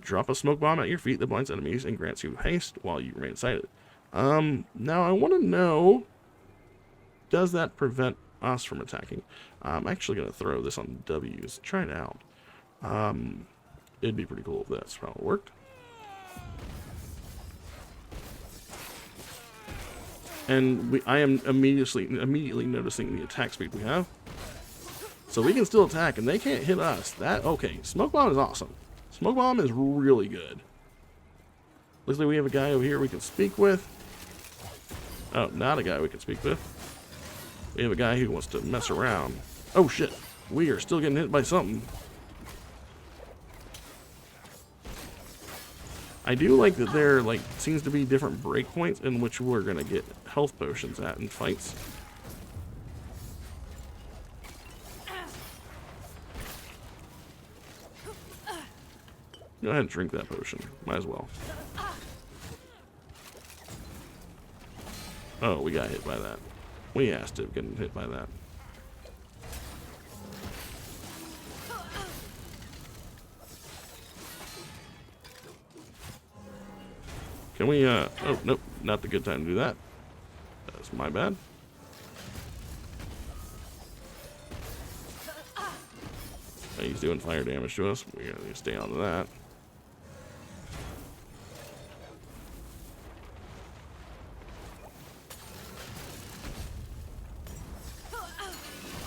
Drop a smoke bomb at your feet that blinds enemies and grants you haste while you remain sighted. Now I want to know, does that prevent us from attacking? I'm actually going to throw this on W's. Try it out. It'd be pretty cool if that's how it worked. And I am immediately noticing the attack speed we have. So we can still attack, and they can't hit us. Okay, Smoke Bomb is awesome. Smoke Bomb is really good. Looks like we have a guy over here we can speak with. Oh, not a guy we can speak with. We have a guy who wants to mess around. Oh shit, we are still getting hit by something. I do like that there seems to be different breakpoints in which we're gonna get health potions at in fights. Go ahead and drink that potion. Might as well. Oh, we got hit by that. We asked to get hit by that. Can we, oh, nope, not the good time to do that. That's my bad. He's doing fire damage to us. We gotta stay on to that.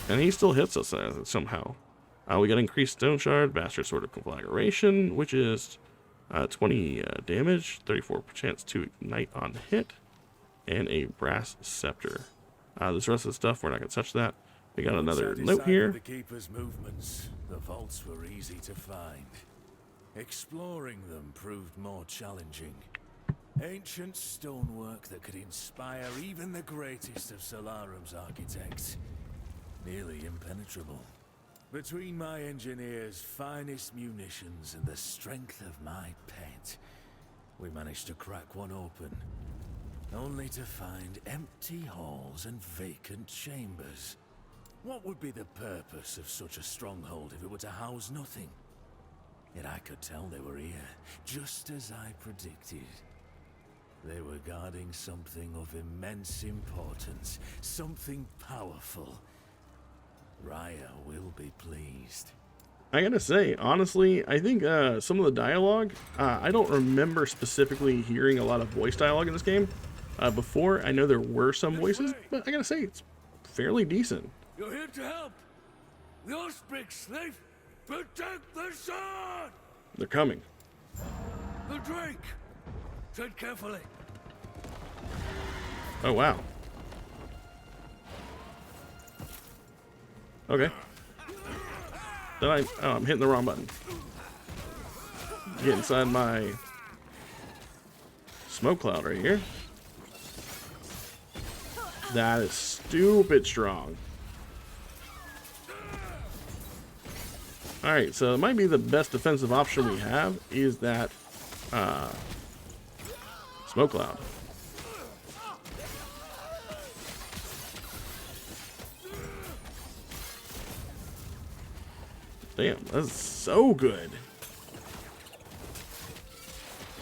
And he still hits us somehow. We got increased stone shard, bastard sword of conflagration, which is 20 damage, 34 chance to ignite on hit, and a brass scepter. This rest of the stuff, we're not going to touch that. We got another note here. The keeper's movements, the vaults were easy to find. Exploring them proved more challenging. Ancient stonework that could inspire even the greatest of Solarum's architects. Nearly impenetrable. Between my engineer's finest munitions and the strength of my pet, we managed to crack one open, only to find empty halls and vacant chambers. What would be the purpose of such a stronghold if it were to house nothing? Yet I could tell they were here, just as I predicted. They were guarding something of immense importance, something powerful. Raya will be pleased. I gotta say, honestly, I think some of the dialogue, I don't remember specifically hearing a lot of voice dialogue in this game. Before, I know there were some voices, but I gotta say, it's fairly decent. You're here to help. The Osprix slave, protect the sword! They're coming. The Drake! Tread carefully. Oh, wow. Okay. I'm hitting the wrong button. Get inside my smoke cloud right here. That is stupid strong. Alright, so it might be the best defensive option we have is that smoke cloud. Damn, that's so good.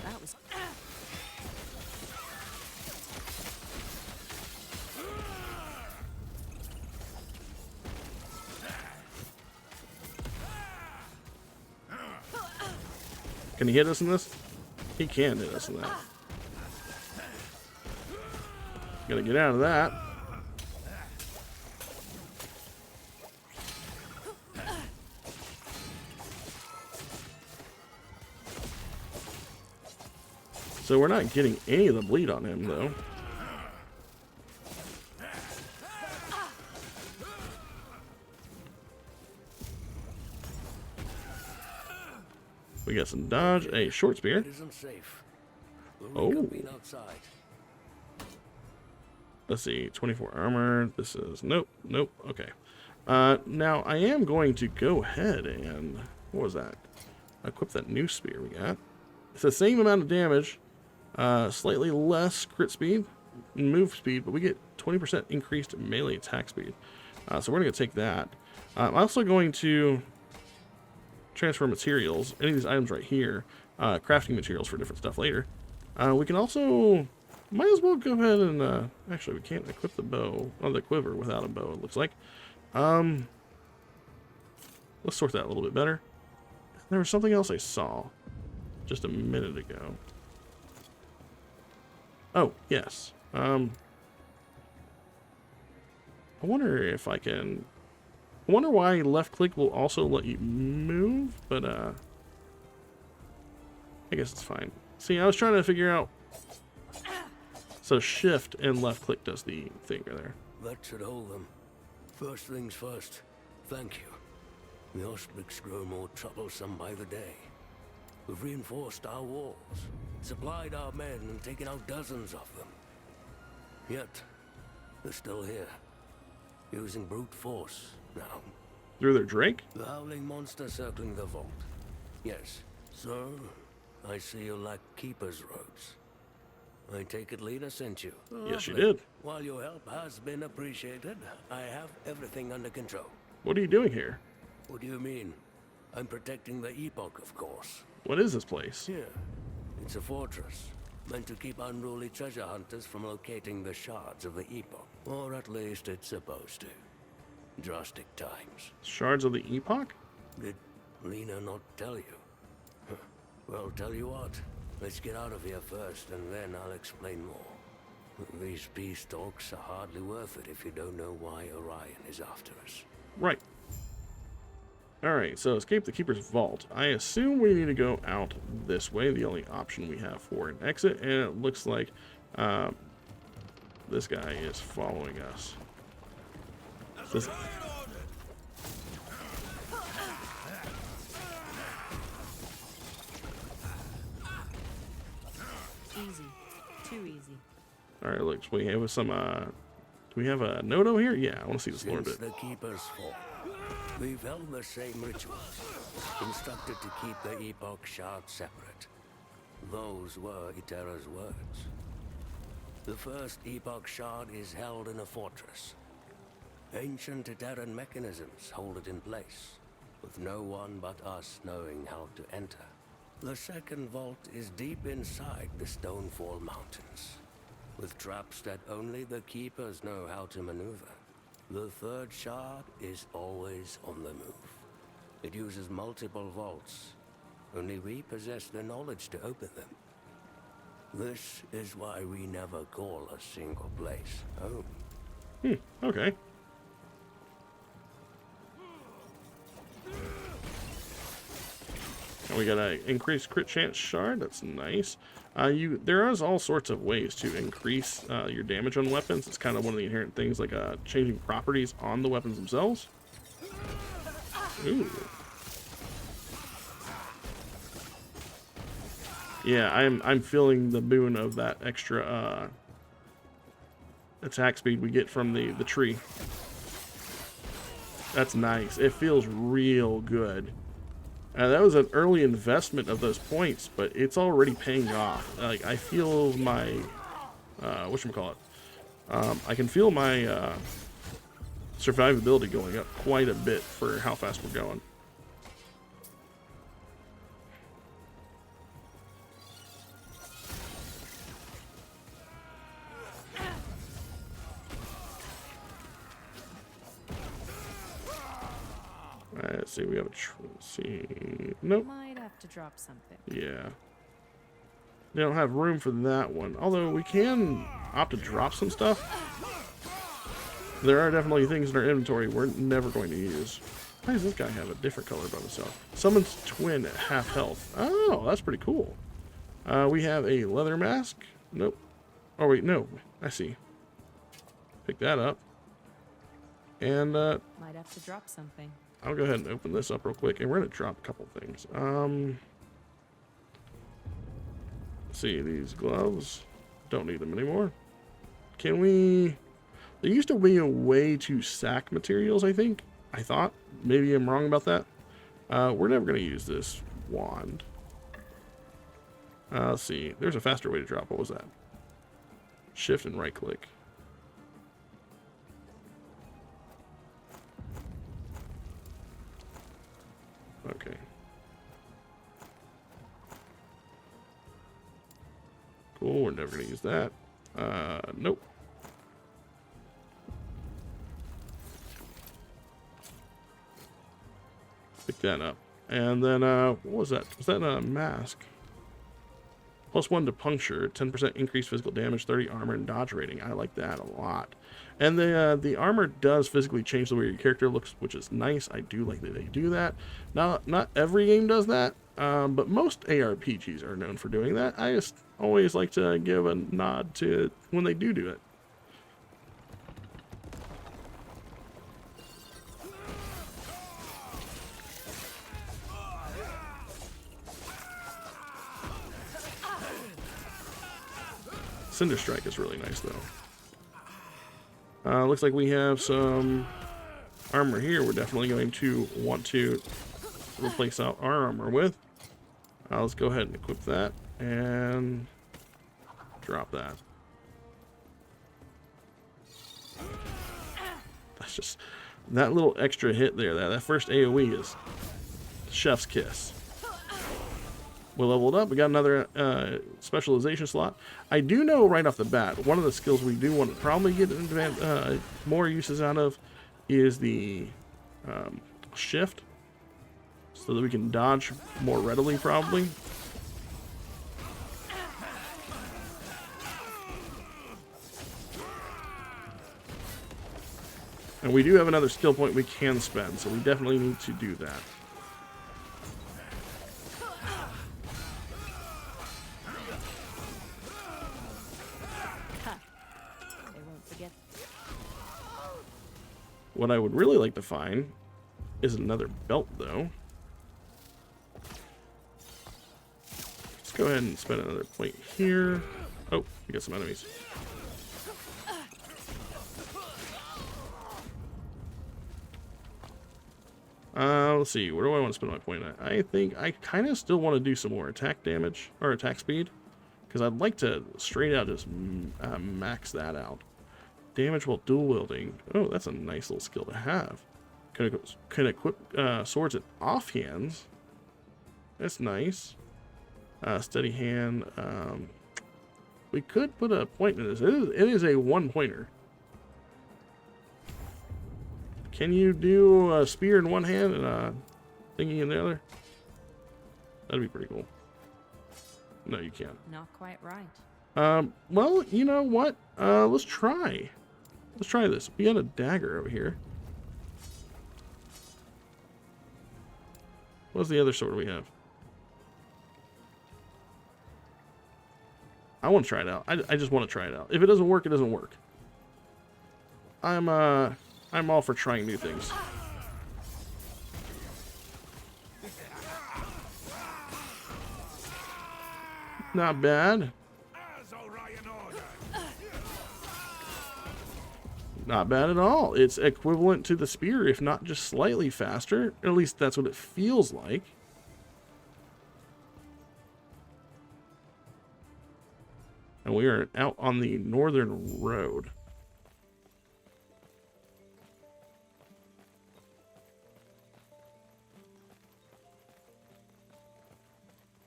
That was. Can he hit us in this? He can hit us in that. Gotta get out of that. So we're not getting any of the bleed on him, though. We got some dodge, a short spear. It isn't safe. Oh. Been outside. Let's see, 24 armor. This is nope. Okay. Now I am going to go ahead and what was that? Equip that new spear we got. It's the same amount of damage, slightly less crit speed, and move speed, but we get 20% increased melee attack speed. So we're gonna take that. I'm also going to transfer materials. Any of these items right here, crafting materials for different stuff later. We can also might as well go ahead and actually we can't equip the bow or the quiver without a bow. It looks like. Let's sort that a little bit better. There was something else I saw just a minute ago. Oh, yes. I wonder if I can... I wonder why left click will also let you move, but I guess it's fine. See, I was trying to figure out... So shift and left click does the thing right there. That should hold them. First things first. Thank you. The Ospricks grow more troublesome by the day. We've reinforced our walls, supplied our men, and taken out dozens of them. Yet, they're still here, using brute force now. Through their Drake? The howling monster circling the vault. Yes. So, I see you lack keeper's robes. I take it Lena sent you. Yes, she did. While your help has been appreciated, I have everything under control. What are you doing here? What do you mean? I'm protecting the Epoch, of course. What is this place? Here, it's a fortress, meant to keep unruly treasure hunters from locating the shards of the Epoch. Or at least it's supposed to. Drastic times. Shards of the Epoch? Did Lena not tell you? Huh. Well, tell you what. Let's get out of here first, and then I'll explain more. These peace talks are hardly worth it if you don't know why Orion is after us. Right. Alright, so escape the Keeper's Vault. I assume we need to go out this way, the only option we have for an exit, and it looks like this guy is following us. This... Easy. Too easy. Alright, looks we have some do we have a Noto here? Yeah, I want to see this a little Since bit. the Keeper's fall, we've held the same rituals, instructed to keep the Epoch shard separate. Those were Itera's words. The first Epoch shard is held in a fortress. Ancient Iteran mechanisms hold it in place, with no one but us knowing how to enter. The second vault is deep inside the Stonefall Mountains, with traps that only the Keepers know how to maneuver. The third shard is always on the move. It uses multiple vaults. Only we possess the knowledge to open them. This is why we never call a single place home. Okay. And we got an increased crit chance shard. That's nice. There is all sorts of ways to increase your damage on weapons. It's kind of one of the inherent things, like changing properties on the weapons themselves. Ooh. Yeah, I'm feeling the boon of that extra attack speed we get from the tree. That's nice. It feels real good. That was an early investment of those points, but it's already paying off. Like, I feel my, whatchamacallit, I can feel my survivability going up quite a bit for how fast we're going. Let's see, we have a, let's see, nope, Might have to drop something. yeah. They don't have room for that one, although we can opt to drop some stuff. There are definitely things in our inventory we're never going to use. Why does this guy have a different color by himself? Summons twin at half health. Oh, that's pretty cool. We have a leather mask. Nope. Oh, wait, no. I see. Pick that up. And, Might have to drop something. I'll go ahead and open this up real quick, and we're going to drop a couple things. Let's see, these gloves. Don't need them anymore. Can we... There used to be a way to sack materials, I think. I thought. Maybe I'm wrong about that. We're never going to use this wand. Let's see. There's a faster way to drop. What was that? Shift and right click. Okay. Cool. We're never going to use that. Nope. Pick that up. And then, what was that? Was that a mask? +1 to puncture, 10% increased physical damage, 30 armor, and dodge rating. I like that a lot. And the armor does physically change the way your character looks, which is nice. I do like that they do that. Not every game does that, but most ARPGs are known for doing that. I just always like to give a nod to when they do it. Cinder Strike is really nice, though. Looks like we have some armor here we're definitely going to want to replace out our armor with. Let's go ahead and equip that and drop that. That's just... That little extra hit there, that first AoE is chef's kiss. We leveled up. We got another specialization slot. I do know right off the bat, one of the skills we do want to probably get more uses out of is the shift, so that we can dodge more readily, probably. And we do have another skill point we can spend, so we definitely need to do that. What I would really like to find is another belt, though. Let's go ahead and spend another point here. Oh, we got some enemies. Let's see. Where do I want to spend my point at? I think I kind of still want to do some more attack damage, or attack speed. Because I'd like to straight out just max that out. Damage while dual wielding. Oh, that's a nice little skill to have. Can equip swords at offhands. That's nice. Steady hand. We could put a point in this. It is a one-pointer. Can you do a spear in one hand and a thingy in the other? That'd be pretty cool. No, you can't. Not quite right. Well, you know what? Let's try. Let's try this. We got a dagger over here. What's the other sword we have? I want to try it out. I just want to try it out. If it doesn't work, it doesn't work. I'm all for trying new things. Not bad. Not bad at all. It's equivalent to the spear, if not just slightly faster. At least that's what it feels like. And we are out on the northern road.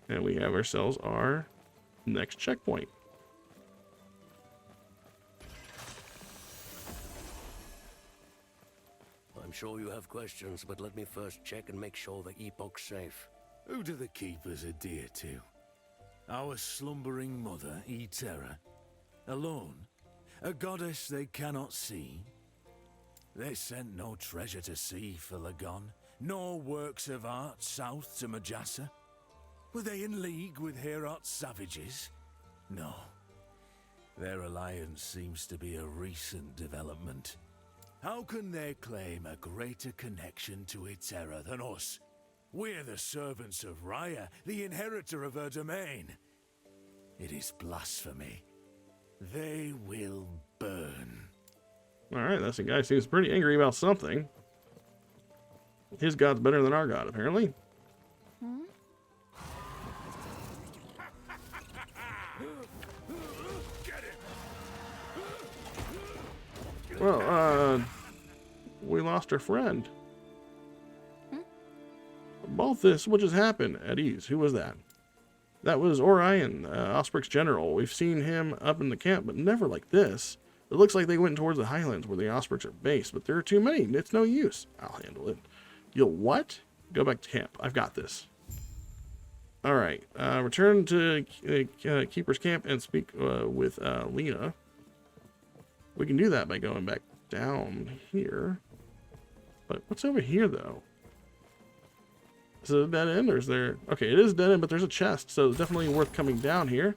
And we have ourselves our next checkpoint. I'm sure you have questions, but let me first check and make sure the Epoch's safe. Who do the keepers adhere to? Our slumbering mother, Terra? Alone? A goddess they cannot see? They sent no treasure to sea for Lagon, nor works of art south to Majasa? Were they in league with Heorot's savages? No. Their alliance seems to be a recent development. How can they claim a greater connection to Terra than us? We're the servants of Raya, the inheritor of her domain. It is blasphemy. They will burn. Alright, that's a guy seems pretty angry about something. His god's better than our god, apparently. Well, we lost our friend. Both this, what just happened at ease? Who was that? That was Orion, Osprey's general. We've seen him up in the camp, but never like this. It looks like they went towards the highlands where the Ospreys are based, but there are too many. It's no use. I'll handle it. You'll what? Go back to camp. I've got this. Alright, return to Keeper's camp and speak with Lena. We can do that by going back down here. But what's over here, though? Is it a dead end, or is there... Okay, it is dead end, but there's a chest, so it's definitely worth coming down here.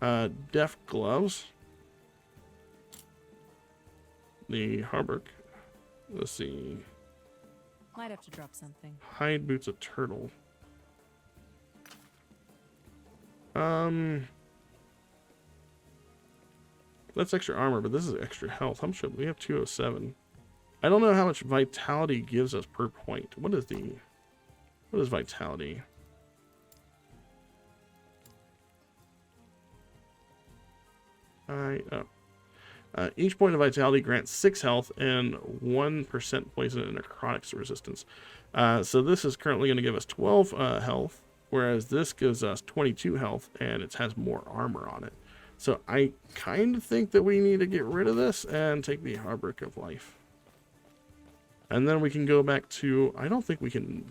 Deft gloves. The Harburg. Let's see. Might have to drop something. Hide boots of turtle. That's extra armor, but this is extra health. How much should we have? 207. I don't know how much vitality gives us per point. What is vitality? Each point of vitality grants 6 health and 1% poison and necrotics resistance. So this is currently going to give us 12 health, whereas this gives us 22 health and it has more armor on it. So I kind of think that we need to get rid of this and take the Harburg of Life. And then we can go back to... I don't think we can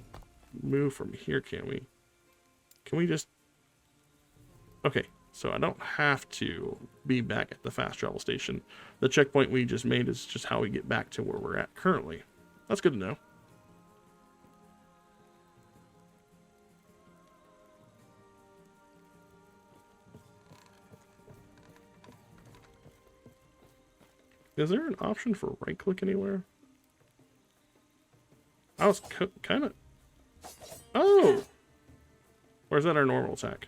move from here, can we? Can we just... Okay, so I don't have to be back at the fast travel station. The checkpoint we just made is just how we get back to where we're at currently. That's good to know. Is there an option for right click anywhere? I was kind of... Oh! Or is that our normal attack?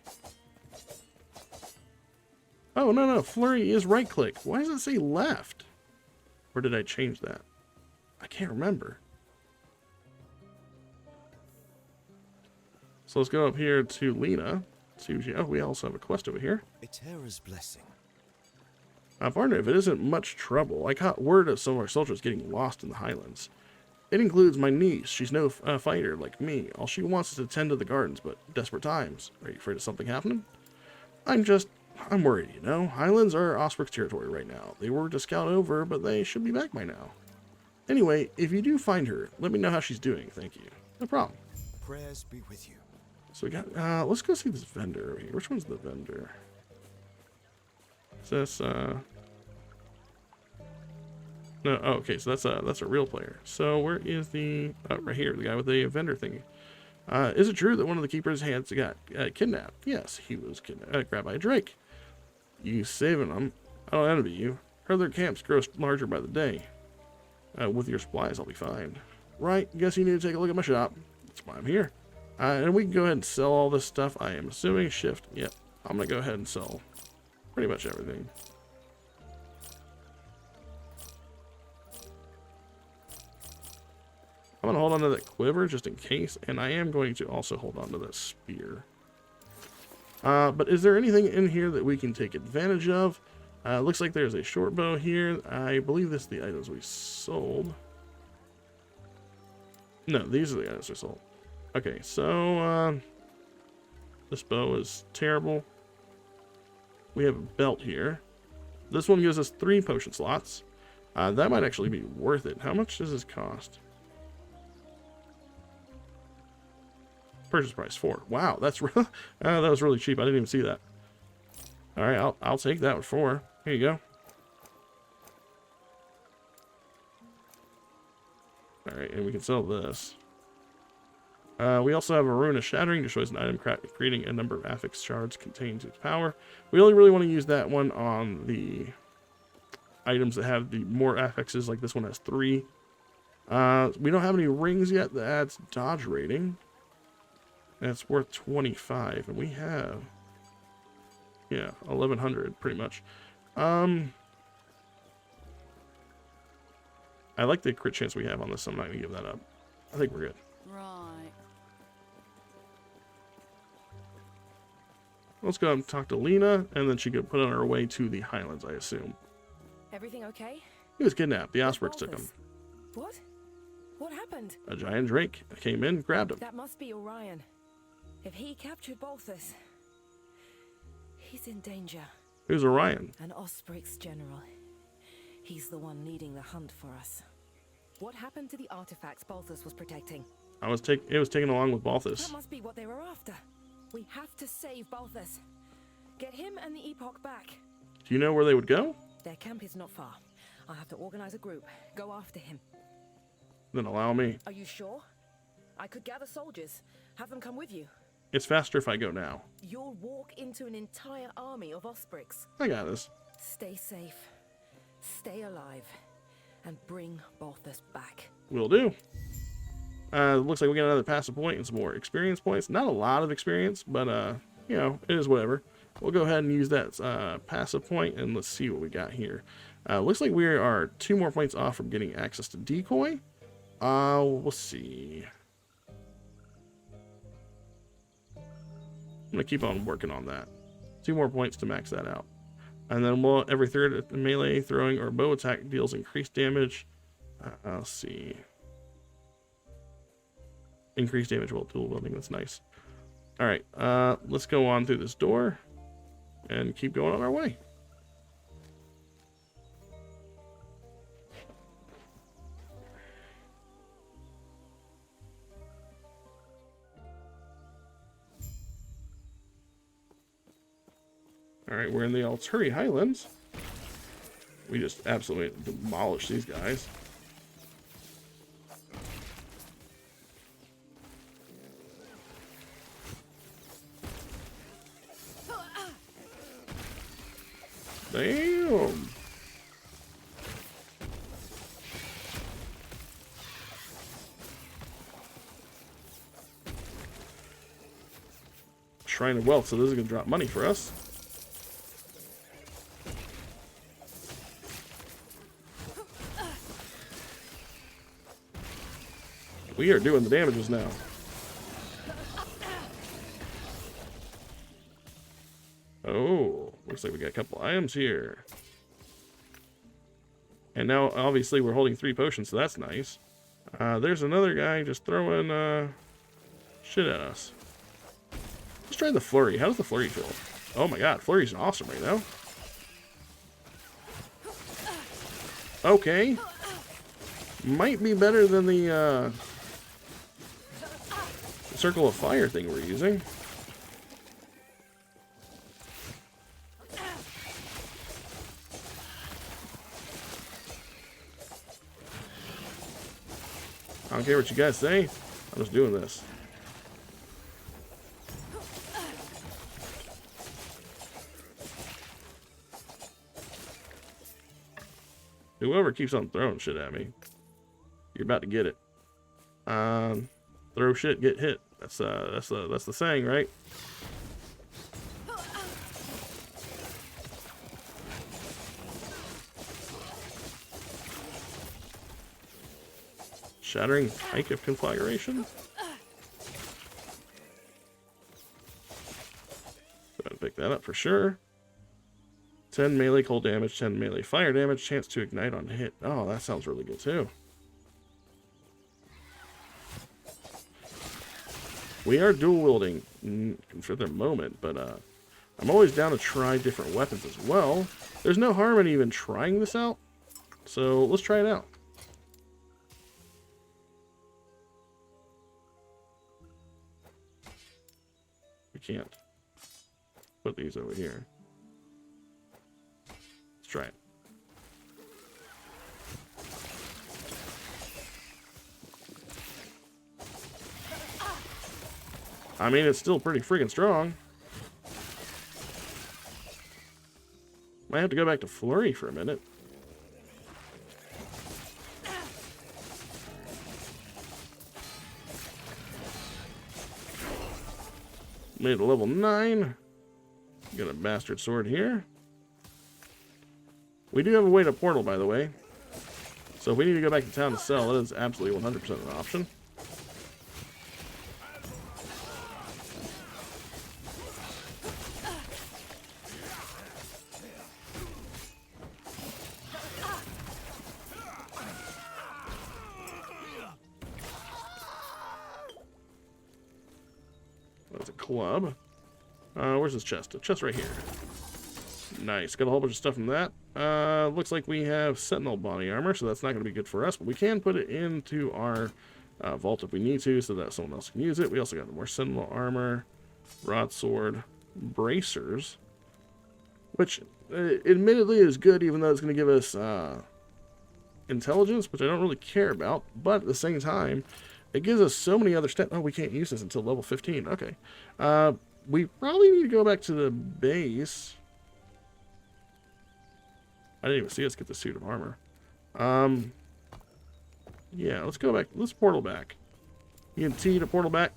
Oh, no. Flurry is right click. Why does it say left? Or did I change that? I can't remember. So let's go up here to Lena. Oh, we also have a quest over here. Etera's blessing. Partner, if it isn't much trouble, I caught word of some of our soldiers getting lost in the highlands. It includes my niece. She's no fighter like me. All she wants is to tend to the gardens, but desperate times. Are you afraid of something happening? I'm worried, you know. Highlands are Osprey's territory right now. They were to scout over, but they should be back by now. Anyway, if you do find her, let me know how she's doing. Thank you. No problem. Prayers be with you. So we got, let's go see this vendor over here. Which one's the vendor? Is this, no, oh, okay, so that's a real player. So where is the, right here, the guy with the vendor thingy. Is it true that one of the keepers hands got kidnapped? Yes, he was grabbed by a drake. You saving them. I don't envy you. Heard their camps grow larger by the day. With your supplies, I'll be fine. Right, guess you need to take a look at my shop. That's why I'm here. And we can go ahead and sell all this stuff. I am assuming shift. Yep, I'm gonna go ahead and sell pretty much everything. I'm gonna hold on to that quiver just in case, and I am going to also hold on to that spear. But is there anything in here that we can take advantage of? Looks like there's a short bow here. I believe this is the items we sold. No, these are the items we sold. Okay, so this bow is terrible. We have a belt here. This one gives us 3 potion slots. That might actually be worth it. How much does this cost? Purchase price 4. Wow, that's that was really cheap. I didn't even see that. All right, I'll take that with 4. Here you go. All right, and we can sell this. We also have a Rune of Shattering, destroys an item, creating a number of affix shards contains its power. We only really want to use that one on the items that have the more affixes, like this one has 3. We don't have any rings yet that adds dodge rating. That's worth 25, and we have, yeah, 1100 pretty much. I like the crit chance we have on this, so I'm not gonna give that up. I think we're good. Right. Let's go and talk to Lena, and then she could put on her way to the Highlands, I assume. Everything okay? He was kidnapped. The Osprix took him. What? What happened? A giant drake came in, grabbed him. That must be Orion. If he captured Balthus, he's in danger. Who's Orion? An Osprix general. He's the one leading the hunt for us. What happened to the artifacts Balthus was protecting? It was taken along with Balthus. That must be what they were after. We have to save Balthus. Get him and the Epoch back. Do you know where they would go? Their camp is not far. I'll have to organize a group. Go after him. Then allow me. Are you sure? I could gather soldiers. Have them come with you. It's faster if I go now. You'll walk into an entire army of Osprix. I got this. Stay safe. Stay alive. And bring Balthus back. Will do. Looks like we got another passive point and some more experience points. Not a lot of experience, but you know, it is whatever. We'll go ahead and use that passive point, and let's see what we got here. Looks like we are 2 more points off from getting access to decoy. We'll see. I'm gonna keep on working on that. 2 more points to max that out. And then every third melee, throwing, or bow attack deals increased damage. Let's see. Increased damage while tool building. That's nice. All right, let's go on through this door and keep going on our way. All right, we're in the Alturi Highlands. We just absolutely demolished these guys. Damn. Shrine of Wealth, so this is going to drop money for us. We are doing the damages now. Oh, looks like we got a couple items here. And now, obviously, we're holding 3 potions, so that's nice. There's another guy just throwing shit at us. Let's try the flurry. How does the flurry feel? Oh my god, flurry's awesome right now. Okay. Might be better than the circle of fire thing we're using. I don't care what you guys say. I'm just doing this. Whoever keeps on throwing shit at me, you're about to get it. Throw shit, get hit. That's the saying, right? Shattering Pike of Conflagration. Gotta pick that up for sure. 10 melee cold damage, 10 melee fire damage, chance to ignite on hit. Oh, that sounds really good too. We are dual wielding for the moment, but I'm always down to try different weapons as well. There's no harm in even trying this out, so let's try it out. We can't put these over here. Let's try it. I mean, it's still pretty freaking strong. Might have to go back to Flurry for a minute. Made it level 9. Got a bastard sword here. We do have a way to portal, by the way. So if we need to go back to town to sell, that is absolutely 100% an option. That's a club. Where's this chest? A chest right here. Nice. Got a whole bunch of stuff from that. Looks like we have Sentinel body armor, so that's not going to be good for us, but we can put it into our vault if we need to, so that someone else can use it. We also got more Sentinel armor, broadsword, bracers, which admittedly is good, even though it's going to give us intelligence, which I don't really care about, but at the same time, it gives us so many other stats. Oh, we can't use this until level 15. Okay. We probably need to go back to the base. I didn't even see us get the suit of armor. Yeah, let's go back. Let's portal back. You can T to portal back.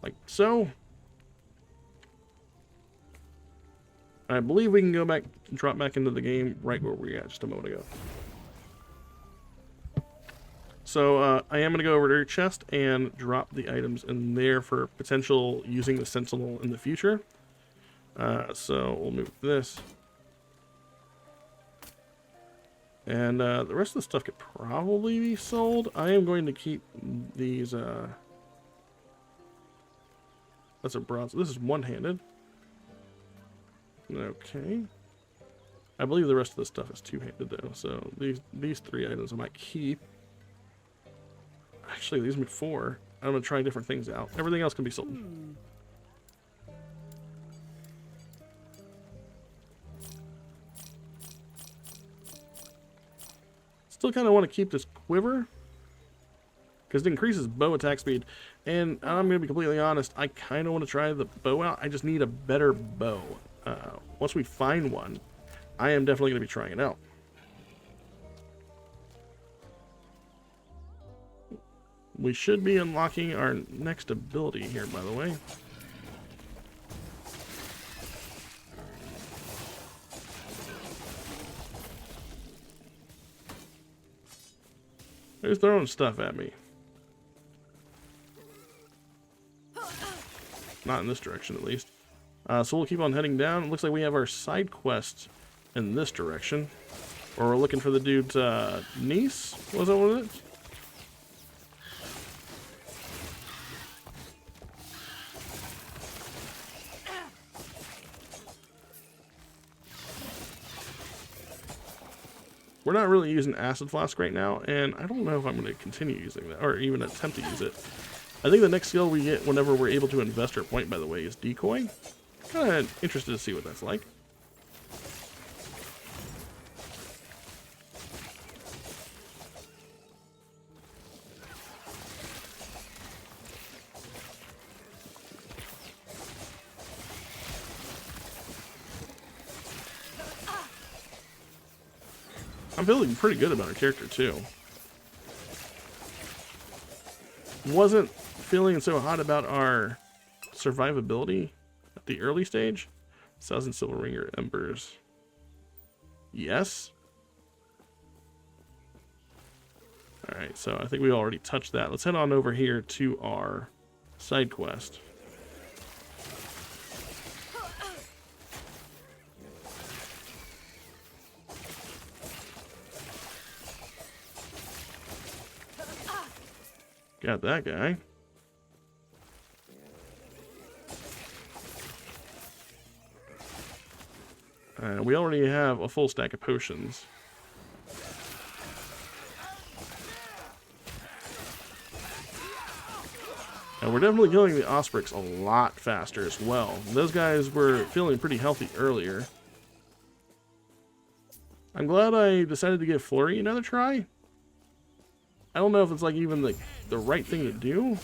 Like so. I believe we can go back and drop back into the game right where we were at just a moment ago. So I am going to go over to your chest and drop the items in there for potential using the Sentinel in the future. So we'll move this. And the rest of the stuff could probably be sold. I am going to keep these. That's a bronze. This is one-handed. Okay. I believe the rest of the stuff is two-handed though. So these 3 items I might keep. Actually, these are 4. I'm going to try different things out. Everything else can be sold. Still kind of want to keep this quiver, because it increases bow attack speed. And I'm going to be completely honest, I kind of want to try the bow out. I just need a better bow. Once we find one, I am definitely going to be trying it out. We should be unlocking our next ability here, by the way. They're throwing stuff at me. Not in this direction, at least. So we'll keep on heading down. It looks like we have our side quest in this direction. Or we're looking for the dude's niece. Was that what it is? We're not really using Acid Flask right now, and I don't know if I'm going to continue using that, or even attempt to use it. I think the next skill we get whenever we're able to invest our point, by the way, is Decoy. Kind of interested to see what that's like. I'm feeling pretty good about our character, too. Wasn't feeling so hot about our survivability at the early stage. 1,000 silver ringer embers. Yes. Alright, so I think we already touched that. Let's head on over here to our side quest. Got that guy. We already have a full stack of potions. And we're definitely killing the Ospreys a lot faster as well. Those guys were feeling pretty healthy earlier. I'm glad I decided to give Flurry another try. I don't know if it's like even the right thing to do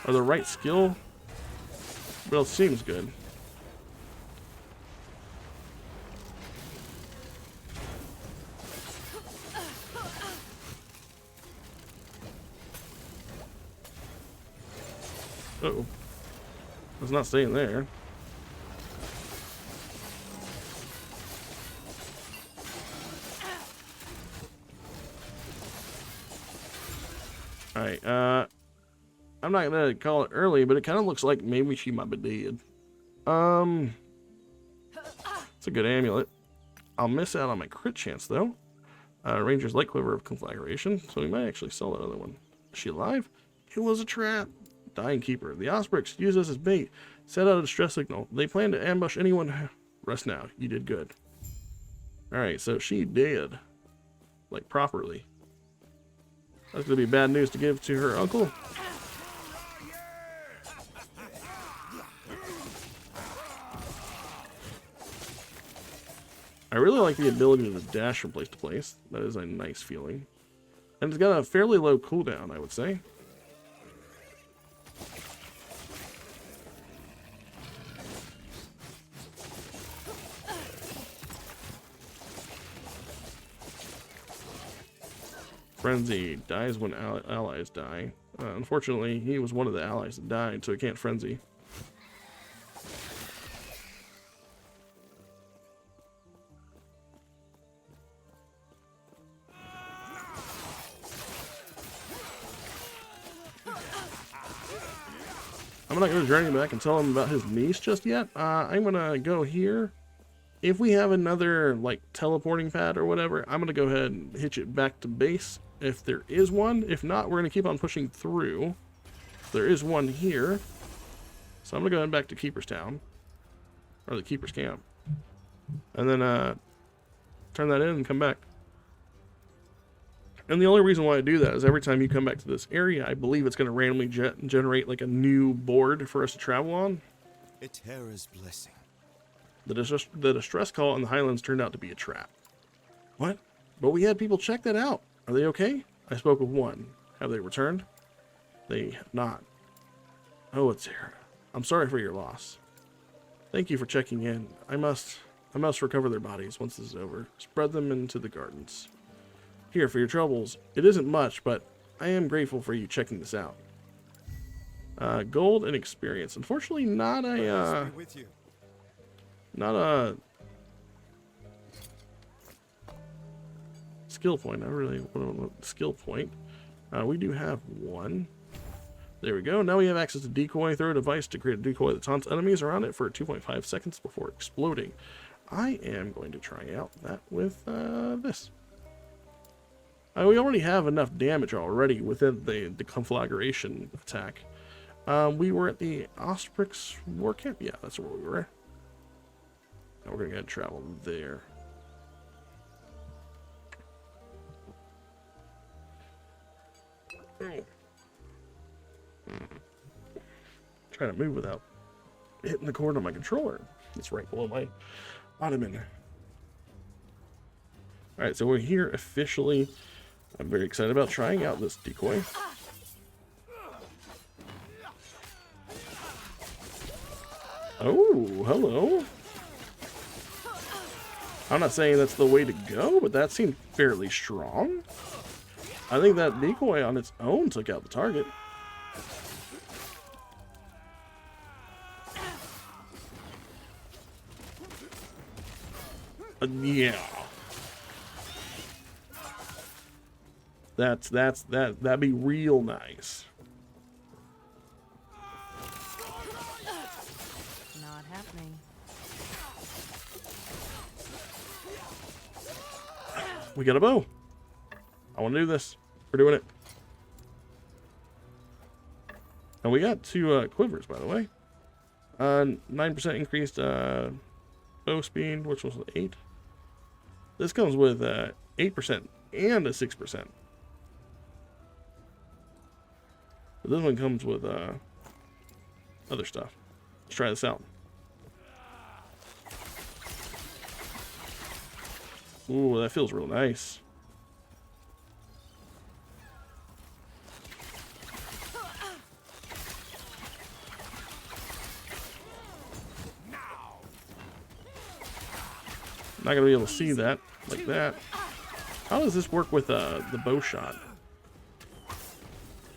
or the right skill, but it seems good. Uh-oh. It's not staying there. Alright, I'm not gonna call it early, but it kind of looks like maybe she might be dead. It's a good amulet. I'll miss out on my crit chance, though. Ranger's Light Quiver of Conflagration, so we might actually sell that other one. Is she alive? It was a trap. Dying Keeper. The Ospreys use us as bait. Set out a distress signal. They plan to ambush anyone. Rest now. You did good. Alright, so she did. Like, properly. That's going to be bad news to give to her uncle. I really like the ability to dash from place to place. That is a nice feeling. And it's got a fairly low cooldown, I would say. Frenzy dies when allies die. Unfortunately, he was one of the allies that died, so he can't frenzy. I'm not going to journey back and tell him about his niece just yet. I'm going to go here. If we have another, like, teleporting pad or whatever, I'm going to go ahead and hitch it back to base if there is one. If not, we're going to keep on pushing through. There is one here. So I'm going to go ahead back to Keeper's Town. Or the Keeper's Camp. And then turn that in and come back. And the only reason why I do that is every time you come back to this area, I believe it's going to randomly generate like a new board for us to travel on. Etera's blessing. The distress call in the Highlands turned out to be a trap. What? But we had people check that out. Are they okay? I spoke with one. Have they returned? They have not. Oh, it's here. I'm sorry for your loss. Thank you for checking in. I must recover their bodies once this is over. Spread them into the gardens. Here, for your troubles. It isn't much, but I am grateful for you checking this out. Gold and experience. Unfortunately, not a skill point. I really want a skill point. We do have one. There we go. Now we have access to decoy. Throw a device to create a decoy that taunts enemies around it for 2.5 seconds before exploding. I am going to try out that with this. We already have enough damage already within the conflagration attack. We were at the Ospreys war camp. Yeah, that's where we were. Now we're going to go travel there. Trying to move without hitting the cord on my controller. It's right below my ottoman. Alright, so we're here officially. I'm very excited about trying out this decoy. Oh, hello. I'm not saying that's the way to go, but that seemed fairly strong. I think that decoy on its own took out the target. Yeah. That'd be real nice. Not happening. We got a bow. I want to do this. We're doing it. And we got 2 quivers, by the way. 9% increased bow speed, which was 8. This comes with 8% and a 6%. But this one comes with other stuff. Let's try this out. Ooh, that feels real nice. Not gonna be able to see that like that. How does this work with the bow shot?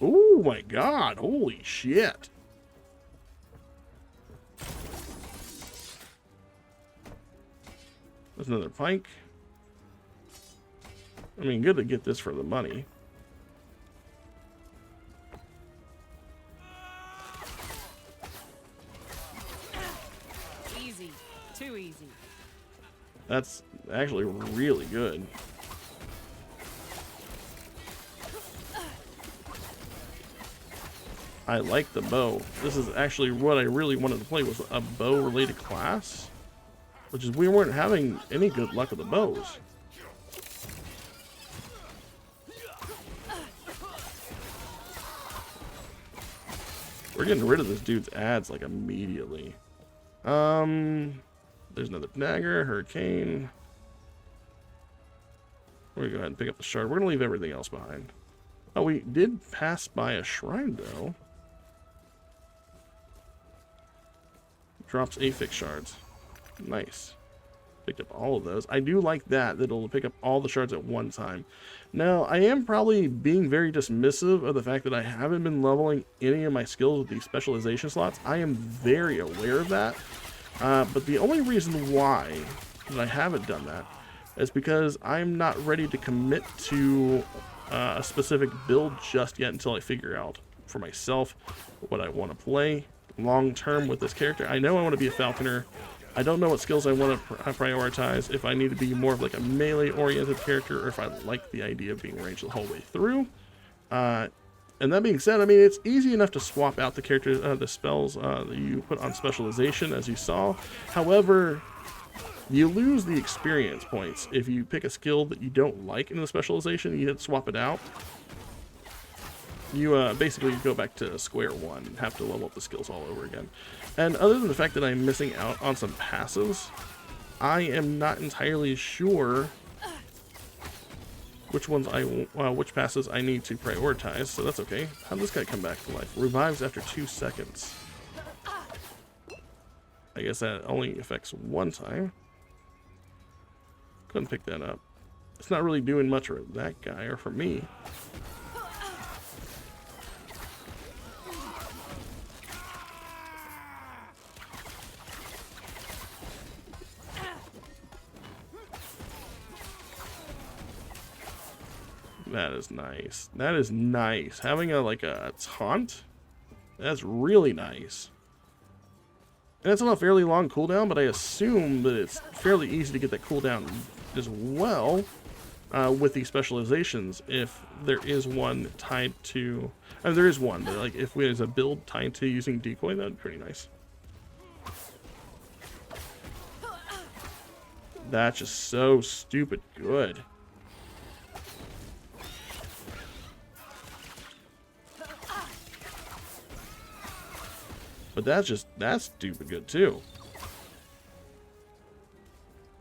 Oh my god, holy shit. There's another pike. I mean, good to get this for the money. Easy. Too easy. That's actually really good. I like the bow. This is actually what I really wanted to play, was a bow related class. Which is, we weren't having any good luck with the bows. We're getting rid of this dude's ads like immediately. There's another dagger, hurricane. We're gonna go ahead and pick up the shard. We're gonna leave everything else behind. Oh, we did pass by a shrine though. Drops Aphix shards. Nice. Picked up all of those. I do like that it'll pick up all the shards at one time. Now, I am probably being very dismissive of the fact that I haven't been leveling any of my skills with these specialization slots. I am very aware of that. But the only reason why that I haven't done that is because I'm not ready to commit to a specific build just yet until I figure out for myself what I want to play long term with this character. I know I want to be a falconer. I don't know what skills I want to prioritize, if I need to be more of like a melee oriented character, or if I like the idea of being ranged the whole way through. And that being said, I mean, it's easy enough to swap out the characters, the spells that you put on specialization, as you saw. However, you lose the experience points if you pick a skill that you don't like in the specialization. You hit swap it out. You basically go back to square one and have to level up the skills all over again. And other than the fact that I'm missing out on some passives, I am not entirely sure which ones which passes I need to prioritize, so that's okay. How'd this guy come back to life? Revives after 2 seconds. I guess that only affects one time. Couldn't pick that up. It's not really doing much for that guy, or for me. That is nice. That is nice. Having a taunt, that's really nice. And it's on a fairly long cooldown, but I assume that it's fairly easy to get that cooldown as well with these specializations, if there is one tied to... I mean, there is one, but like if there's a build tied to using decoy, that'd be pretty nice. That's just so stupid good. But that's stupid good too.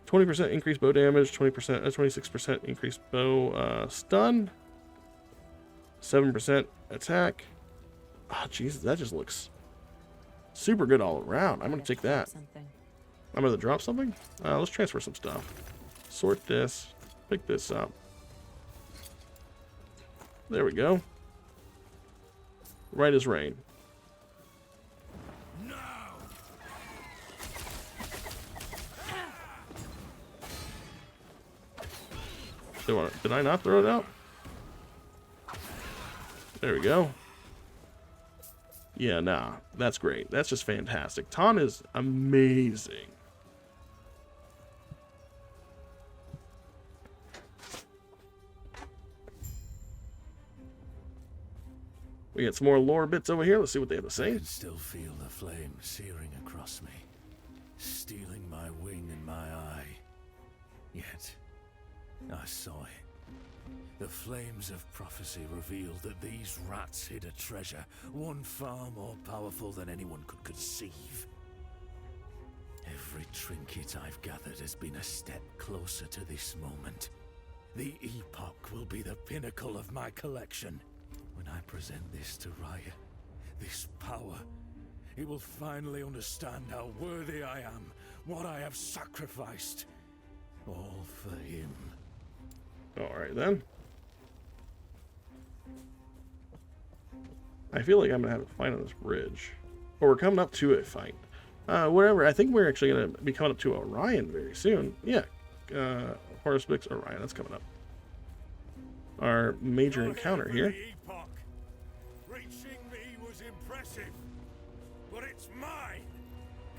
20% increased bow damage, 26% increased bow stun, 7% attack. Oh, Jesus, that just looks super good all around. I'm gonna take that. I'm gonna drop something. Let's transfer some stuff. Sort this. Pick this up. There we go. Right as rain. Did I not throw it out? There we go. Yeah, nah. That's great. That's just fantastic. Taunt is amazing. We We got some more lore bits over here. Let's see what they have to I say. can still feel the flame searing across me, stealing my wing and my eye. Yet, I saw it. The flames of prophecy revealed that these rats hid a treasure, one far more powerful than anyone could conceive. Every trinket I've gathered has been a step closer to this moment. The Epoch will be the pinnacle of my collection. When I present this to Raya, this power, he will finally understand how worthy I am, what I have sacrificed. All for him. Alright then. I feel like I'm going to have a fight on this bridge. Or we're coming up to a fight. Whatever, I think we're actually going to be coming up to Orion very soon. Yeah, Horospex Orion, that's coming up. Our major encounter here. Reaching me was impressive, but it's mine.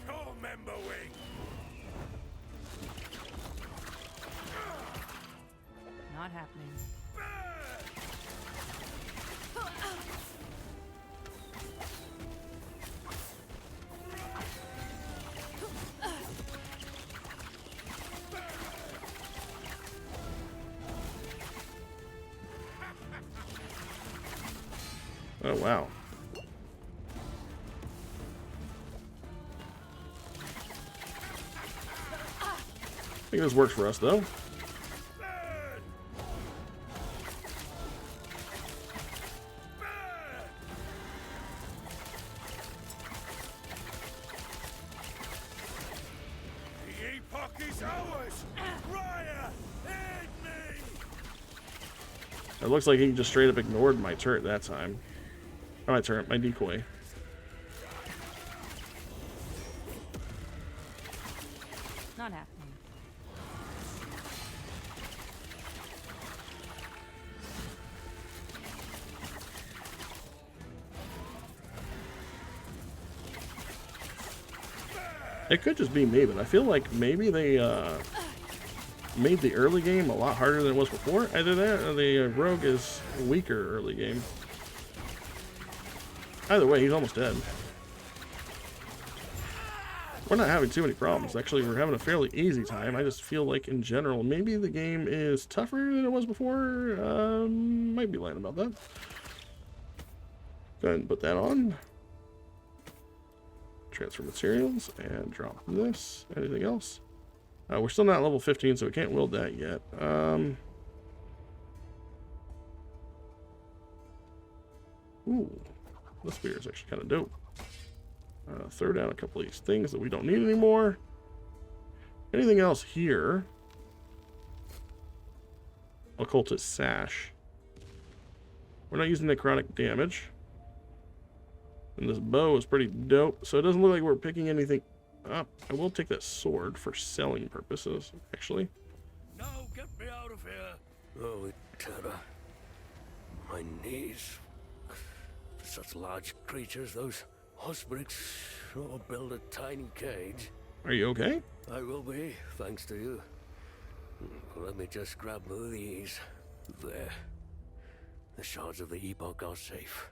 Co-member wing. Not happening. Oh, wow. I think this works for us, though. The Epoch is ours. Raya, aid me. It looks like he just straight up ignored my turret that time. Oh, my turret, my decoy. Not happening. It could just be me, but I feel like maybe they made the early game a lot harder than it was before. Either that or the rogue is weaker early game. Either way, he's almost dead. We're not having too many problems. Actually, we're having a fairly easy time. I just feel like, in general, maybe the game is tougher than it was before. Might be lying about that. Go ahead and put that on. Transfer materials and drop this. Anything else? We're still not level 15, so we can't wield that yet. Ooh. This spear is actually kind of dope. Throw down a couple of these things that we don't need anymore. Anything else here? Occultist Sash. We're not using necrotic damage. And this bow is pretty dope, so it doesn't look like we're picking anything up. I will take that sword for selling purposes, actually. No, get me out of here. Oh, Terra. My knees. Such large creatures, those Osprix sure build a tiny cage. Are you okay? I will be, thanks to you. Let me just grab these. There. The shards of the Epoch are safe.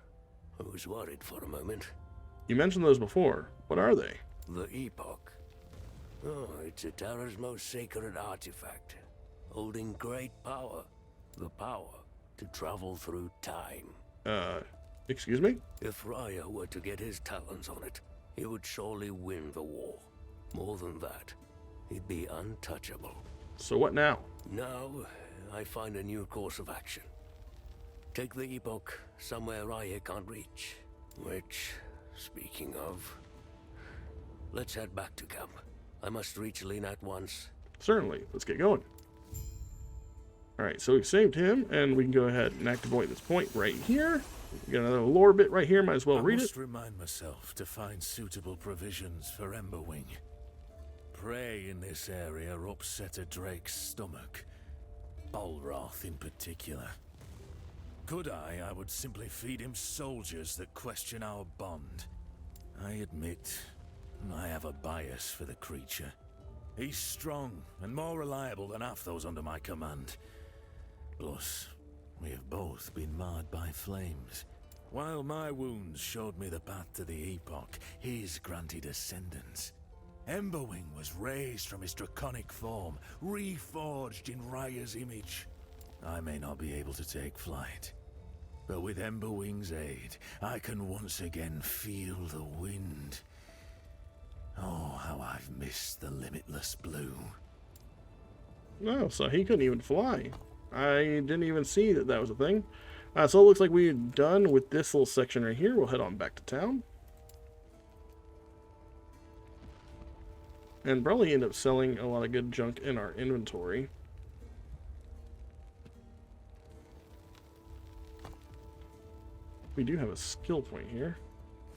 I was worried for a moment. You mentioned those before. What are they? The Epoch. Oh, it's Terra's most sacred artifact, holding great power. The power to travel through time. Excuse me? If Raya were to get his talons on it, he would surely win the war. More than that, he'd be untouchable. So what now? Now, I find a new course of action. Take the Epoch somewhere Raya can't reach. Which, speaking of, let's head back to camp. I must reach Lena at once. Certainly. Let's get going. Alright, so we've saved him, and we can go ahead and activate this point right here. We got another lore bit right here, might as well read it. I must remind myself to find suitable provisions for Emberwing. Prey in this area upset a Drake's stomach. Balroth in particular. Could I would simply feed him soldiers that question our bond. I admit, I have a bias for the creature. He's strong and more reliable than half those under my command. Plus, we have both been marred by flames. While my wounds showed me the path to the Epoch, his granted ascendance. Emberwing was raised from his draconic form, reforged in Raya's image. I may not be able to take flight, but with Emberwing's aid, I can once again feel the wind. Oh, how I've missed the limitless blue. No, so he couldn't even fly. I didn't even see that that was a thing. So it looks like we're done with this little section right here. We'll head on back to town. And probably end up selling a lot of good junk in our inventory. We do have a skill point here.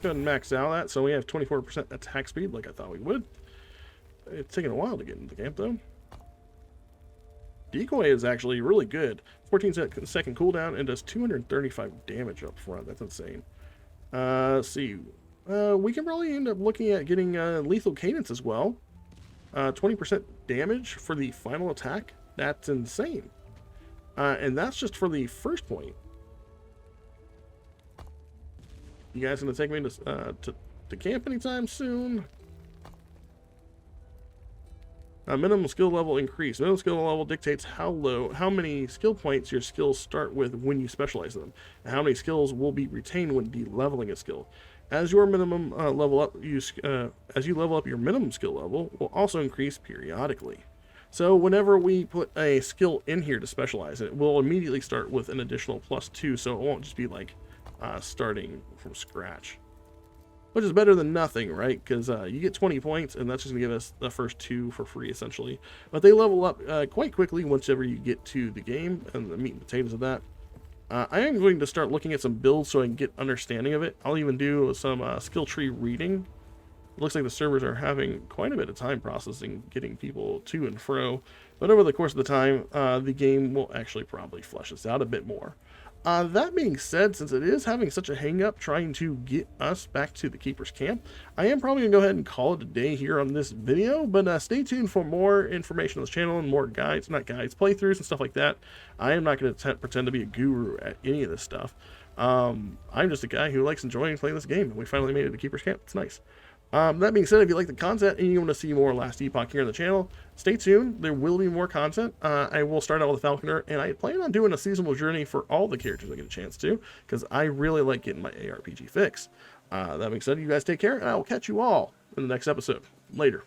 Go ahead and max out that, so we have 24% attack speed like I thought we would. It's taking a while to get into the camp though. Decoy is actually really good. 14-second cooldown and does 235 damage up front. That's insane. Let's see. We can probably end up looking at getting lethal cadence as well. 20% damage for the final attack. That's insane. And that's just for the first point. You guys gonna take me to camp anytime soon? Minimum skill level increase. Minimum skill level dictates how many skill points your skills start with when you specialize them, and how many skills will be retained when de-leveling a skill. As your minimum level up, as you level up, your minimum skill level will also increase periodically. So whenever we put a skill in here to specialize it, we'll immediately start with an additional +2, so it won't just be like starting from scratch. Which is better than nothing, right? Because you get 20 points, and that's just going to give us the first 2 for free, essentially. But they level up quite quickly once ever you get to the game, and the meat and potatoes of that. I am going to start looking at some builds so I can get understanding of it. I'll even do some skill tree reading. It looks like the servers are having quite a bit of time processing, getting people to and fro. But over the course of the time, the game will actually probably flesh this out a bit more. That being said, since it is having such a hang-up trying to get us back to the Keeper's Camp, I am probably going to go ahead and call it a day here on this video, but stay tuned for more information on this channel and more guides, not guides, playthroughs and stuff like that. I am not going to pretend to be a guru at any of this stuff. I'm just a guy who likes enjoying playing this game, and we finally made it to Keeper's Camp. It's nice. That being said, if you like the content and you want to see more Last Epoch here on the channel, stay tuned. There will be more content. I will start out with the Falconer, and I plan on doing a seasonal journey for all the characters I get a chance to, because I really like getting my ARPG fix. That being said, you guys take care, and I will catch you all in the next episode. Later.